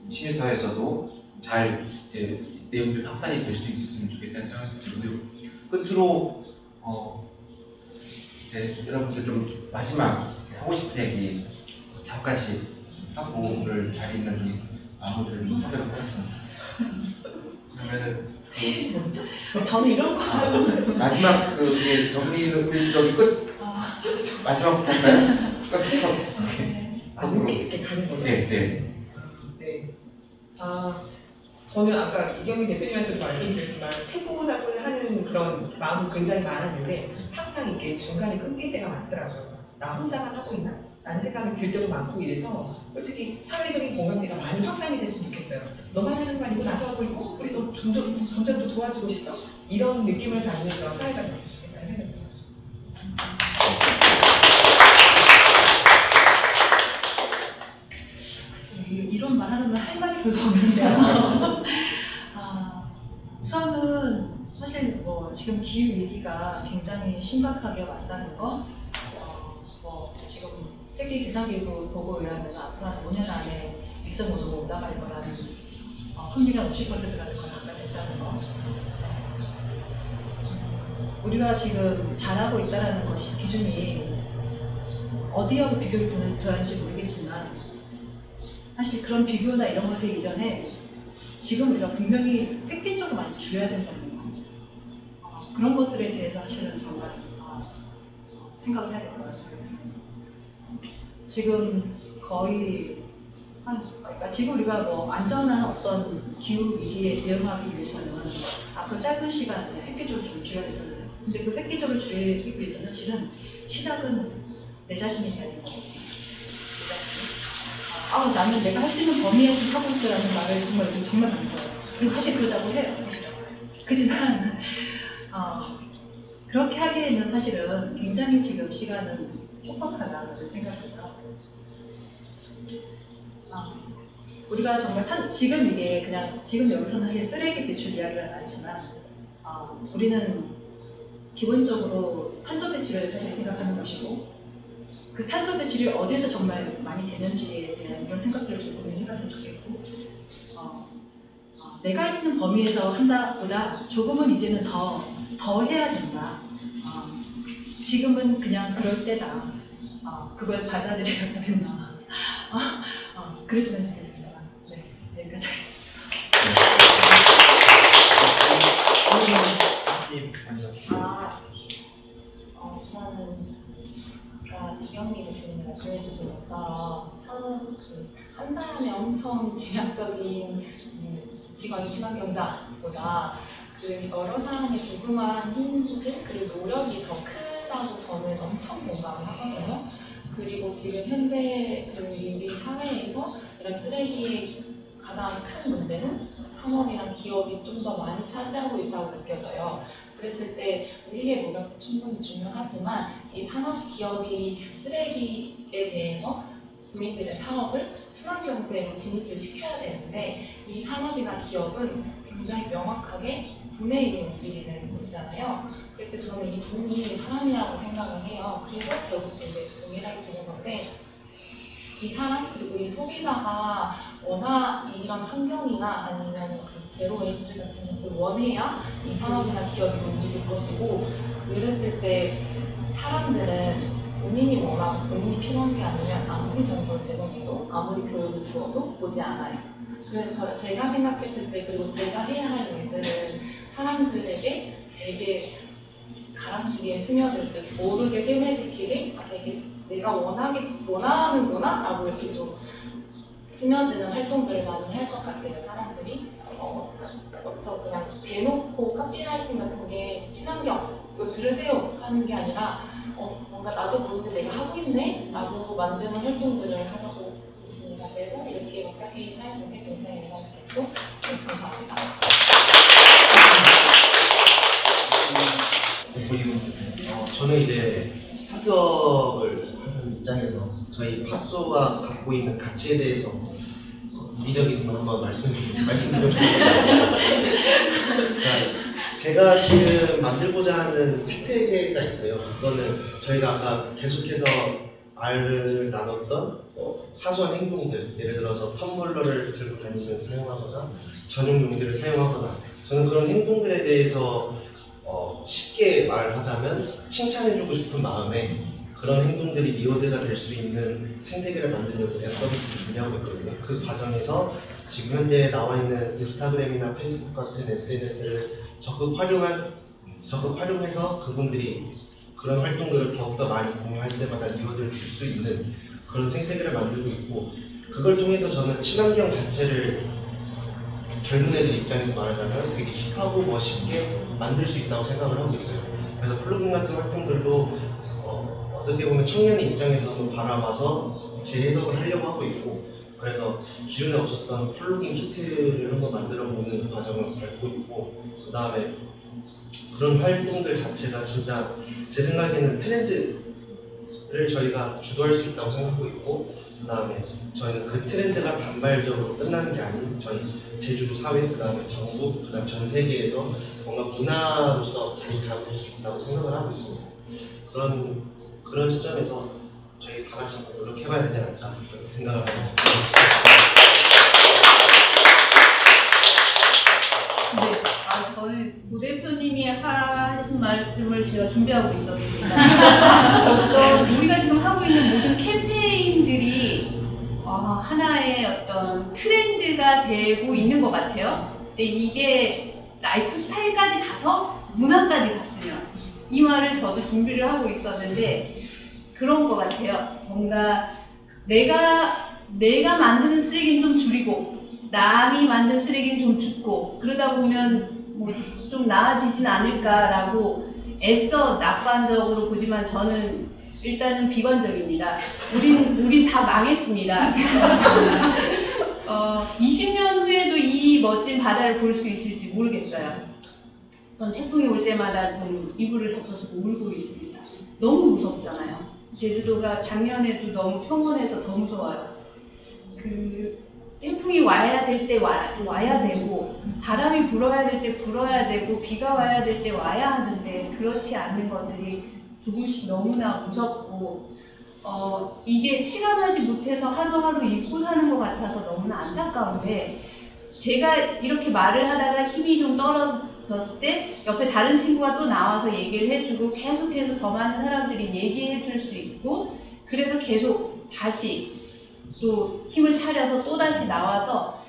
시민사회에서도 잘 이제 내용들 확산이 될 수 있었으면 좋겠다는 생각이 들고요. 끝으로 이제 여러분들 좀 마지막 하고 싶은 얘기 잠깐씩 하고 오늘 자리는 좀 마무리를 좀 하도록 하겠습니다. 그러면은 저는 이런 거 하고 마지막 그 정리는 저기 끝 마지막부터 할까요? 끝부터 이렇게 가는 거죠. 네, 네. 네. 저는 아까 이경민 대표님한테도 말씀드렸지만 해보자고 하는 그런 마음은 굉장히 많았는데 항상 이렇게 중간에 끊길 때가 많더라고요. 나 혼자만 하고 있나? 라는 생각이 들 때도 많고 이래서 솔직히 사회적인 공감대가 많이 확산이 됐으면 좋겠어요. 너만 하는 거 아니고 나도 하고 있고 우리 너 점점 더 도와주고 싶어? 이런 느낌을 받는 그런 사회가 됐으면 좋겠다는 생각이 들어요. 이런 말 하려면 할 말이 별로 없는데요. 우선은 사실 뭐 지금 기후 위기가 굉장히 심각하게 왔다는 거, 지금 세계 기상기구 보고에 의하면 앞으로 한 5년 안에 1.5도로 올라갈 거라는 확률이 50%가 가까이 됐다는 거. 우리가 지금 잘하고 있다는 것이 기준이 어디하고 비교를 들어야할지 모르겠지만 사실 그런 비교나 이런 것에 이전에 지금 우리가 분명히 획기적으로 많이 줄여야 된다는 거. 그런 것들에 대해서 사실은 정말 생각을 해야 될 것 같습니다. 지금 거의 그러니까 지금 우리가 뭐 안전한 어떤 기후 위기에 대응하기 위해서는 앞으로 짧은 시간 안에 획기적으로 좀 줄여야 되잖아요. 근데 그 획기적으로 줄이기 위해서는 사실은 시작은 내 자신이 돼야 되는 거거든요. 내 자신이. 나는 내가 할 수 있는 범위에서 하고 있어라는 말을 정말 많이 들어요. 그리고 사실 그러자고 해요. 그지만 그렇게 하기에는 사실은 굉장히 지금 시간은 촉박하다는 생각이 들어요. 우리가 정말 지금 이게 그냥 지금 여기서는 사실 쓰레기 배출 이야기는 아니지만 우리는 기본적으로 탄소 배출을 사실 생각하는 것이고 그 탄소 배출이 어디서 정말 많이 되는지에 대한 이런 생각들을 좀 고민해봤으면 좋겠고 내가 할 수 있는 범위에서 한다보다 조금은 이제는 더 해야 된다. 지금은 그냥 그럴 때다. 그걸 받아들여야 된다. 그랬으면 좋겠습니다. 네, 여기까지 하겠습니다. 우선은 아까 이경미 대표님 말씀해주신 것처럼 처음 한 사람의 엄청 지향적인 직원이 친환경자보다 그 여러 사람의 조그만 힘들 그리고 노력이 더 크다고 저는 엄청 공감을 하거든요. 그리고 지금 현재 우리 사회에서 이런 쓰레기의 가장 큰 문제는 산업이랑 기업이 좀 더 많이 차지하고 있다고 느껴져요. 그랬을 때 우리의 노력도 충분히 중요하지만 이 산업 기업이 쓰레기에 대해서 본인들의 사업을 순환경제로 진입을 시켜야 되는데 이 산업이나 기업은 굉장히 명확하게 돈에 의해 움직이는 곳이잖아요. 그래서 저는 이 돈이 사람이라고 생각을 해요. 그래서 결국 이제 동일하게 지는 건데 이 사람 그리고 이 소비자가 워낙 이런 환경이나 아니면 그 제로 웨이스트 같은 것을 원해야 이 산업이나 기업이 움직일 것이고 그랬을 때 사람들은 본인이 원하고 본인이 필요한 게 아니면 아무리 정보를 제공해도 아무리 교육을 주어도 보지 않아요. 그래서 제가 생각했을 때 그리고 제가 해야 할 일들은 사람들에게 되게 가랑비리에 스며들듯 모르게 세뇌시키게 되게 내가 원하는구나 라고 이렇게 좀 스며드는 활동들을 많이 할 것 같아요. 사람들이 저 그냥 대놓고 카피라이팅 같은 게 친환경 이거 들으세요 하는 게 아니라 뭔가 나도 모르지 내가 하고 있네 라고 만드는 활동들을 하려고 있습니다. 그래서 이렇게 wakkake에 참여한 게 굉장히 영광스럽고 감사합니다. 저는 이제 스타트업을 하는 입장에서 저희 파소가 갖고 있는 가치에 대해서 이기적이지만 한번 말씀드려도 좋겠습니다. 제가 지금 만들고자 하는 생태계가 있어요. 그거는 저희가 아까 계속해서 말을 나눴던 사소한 행동들, 예를 들어서 텀블러를 들고 다니면 사용하거나 전용 용기를 사용하거나, 저는 그런 행동들에 대해서 쉽게 말하자면 칭찬해주고 싶은 마음에 그런 행동들이 리워드가 될 수 있는 생태계를 만들려고 대한 서비스를 준비하고 있거든요. 그 과정에서 지금 현재 나와 있는 인스타그램이나 페이스북 같은 SNS를 적극 활용해서 그분들이 그런 활동들을 더욱더 많이 공유할 때마다 리워드를 줄 수 있는 그런 생태계를 만들고 있고, 그걸 통해서 저는 친환경 자체를 젊은 애들 입장에서 말하자면 되게 힙하고 멋있게 만들 수 있다고 생각을 하고 있어요. 그래서 플러깅 같은 활동들도 어떻게 보면 청년의 입장에서도 바라봐서 재해석을 하려고 하고 있고, 그래서 기존에 없었던 플러깅 키트를 한번 만들어 보는 과정을 밟고 있고, 그 다음에 그런 활동들 자체가 진짜 제 생각에는 트렌드를 저희가 주도할 수 있다고 생각하고 있고, 그 다음에 저희는 그 트렌드가 단발적으로 끝나는 게 아닌 저희 제주도 사회, 그 다음에 정부, 그 다음에 전 세계에서 뭔가 문화로서 자리 잡을 수 있다고 생각을 하고 있습니다. 그런 시점에서 저희 다 같이 한번 노력해봐야 되지 않을까 생각을 합니다. 네, 저는 부대표님이 하신 말씀을 제가 준비하고 있었습니다. 우리가 지금 하고 있는 모든 캠페인들이 하나의 어떤 트렌드가 되고 있는 것 같아요. 근데 이게 라이프 스타일까지 가서 문화까지 갔으면, 이 말을 저도 준비를 하고 있었는데 그런 것 같아요. 뭔가 내가 만드는 쓰레기는 좀 줄이고 남이 만든 쓰레기는 좀 줍고, 그러다 보면 뭐 좀 나아지진 않을까라고 애써 낙관적으로 보지만 저는 일단은 비관적입니다. 우린 다 망했습니다. 20년 후에도 이 멋진 바다를 볼 수 있을지 모르겠어요. 전 태풍이 올 때마다 좀 이불을 덮어서 울고 있습니다. 너무 무섭잖아요. 제주도가 작년에도 너무 평온해서 더 무서워요. 태풍이 와야 될 때 와야 되고, 바람이 불어야 될 때 불어야 되고, 비가 와야 될 때 와야 하는데 그렇지 않는 것들이 조금씩 너무나 무섭고, 이게 체감하지 못해서 하루하루 잊고 사는 것 같아서 너무나 안타까운데, 제가 이렇게 말을 하다가 힘이 좀 떨어졌을 때 옆에 다른 친구가 또 나와서 얘기를 해주고 계속해서 더 많은 사람들이 얘기해 줄 수 있고, 그래서 계속 다시 또 힘을 차려서 또다시 나와서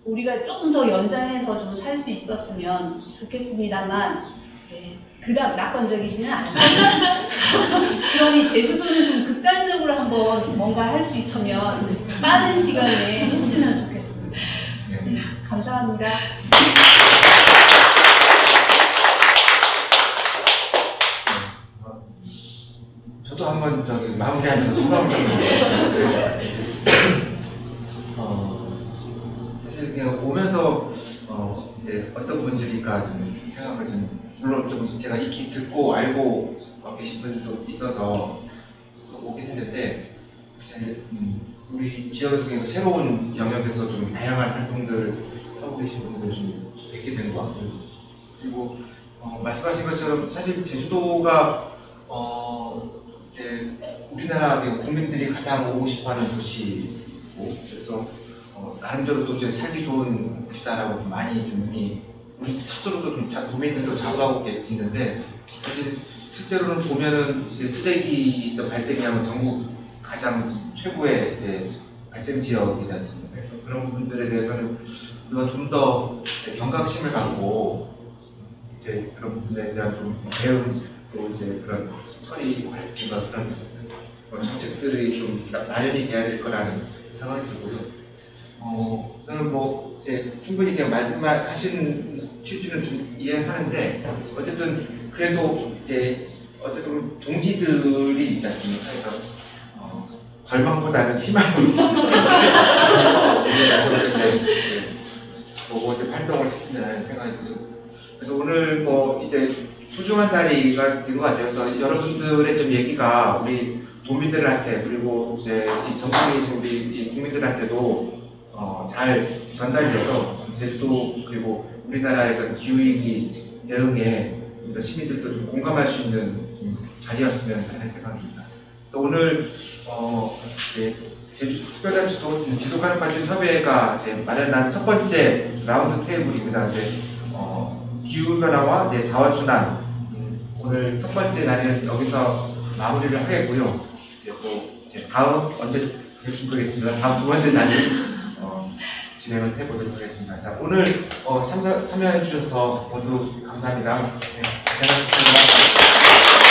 우리가 조금 더 연장해서 좀 살 수 있었으면 좋겠습니다만, 그닥 낙관적이지는 않아요. 그러니 제주도는 좀 극단적으로 한번 뭔가 할 수 있으면 빠른 시간에 했으면 좋겠습니다. 네, 감사합니다. 저도 한번 마무리하면서 소감을 좀 드려요. 사실 그냥 오면서 이제 어떤 분들일까 좀 생각을 물론 좀 제가 익히 듣고 알고 계신 분들도 있어서 오긴 했는데, 사실 우리 지역에서 그냥 새로운 영역에서 좀 다양한 활동들을 하고 계신 분들을 좀 뵙게 된 것 같고, 그리고 말씀하신 것처럼 사실 제주도가 이제 우리나라 국민들이 가장 오고 싶어하는 도시고, 그래서 나름대로 또 이제 살기 좋은 곳이다라고 좀 많이 좀 이미 우리 스스로도 좀 도민들도 자부하고 있는데, 사실 실제로는 보면은 이제 쓰레기 발생이 하면 전국 가장 최고의 이제 발생 지역이지 않습니까? 그래서 그런 부분들에 대해서는 우리가 좀 더 경각심을 갖고 이제 그런 부분에 대한 좀 배움, 또 이제 그런 처리 활동과 그런 정책들이 좀 마련이 돼야 될 거라는 생각이 들고요. 저는 뭐 이제 충분히 그냥 말씀하신 취지는 좀 이해하는데, 어쨌든 그래도 이제 어떻게 보면 동지들이 있지 않습니까? 그래서 절망보다는 희망으로 보고 이제 활동을 했으면 하는 생각이 들고, 그래서 오늘 뭐 이제 소중한 자리가 된 것 같아요. 그래서 여러분들의 좀 얘기가 우리 도민들한테, 그리고 이제 이 전국에 계신 우리 국민들한테도 잘 전달돼서 제주도 그리고 우리나라의 그런 기후위기 대응에 우리 시민들도 좀 공감할 수 있는 좀 자리였으면 하는 생각입니다. 그래서 오늘 제주 특별자치도 지속가능 발전 협의회가 이제 마련한 첫 번째 라운드 테이블입니다. 이제 기후 변화와 이제 자원 순환 오늘 첫 번째 날에는 여기서 마무리를 하겠고요. 이제 또 이제 다음 언제 될지 모르겠습니다. 다음 두 번째 자리 진행을 해보도록 하겠습니다. 자, 오늘 참여해 주셔서 모두 감사합니다. 네, 고생하셨습니다.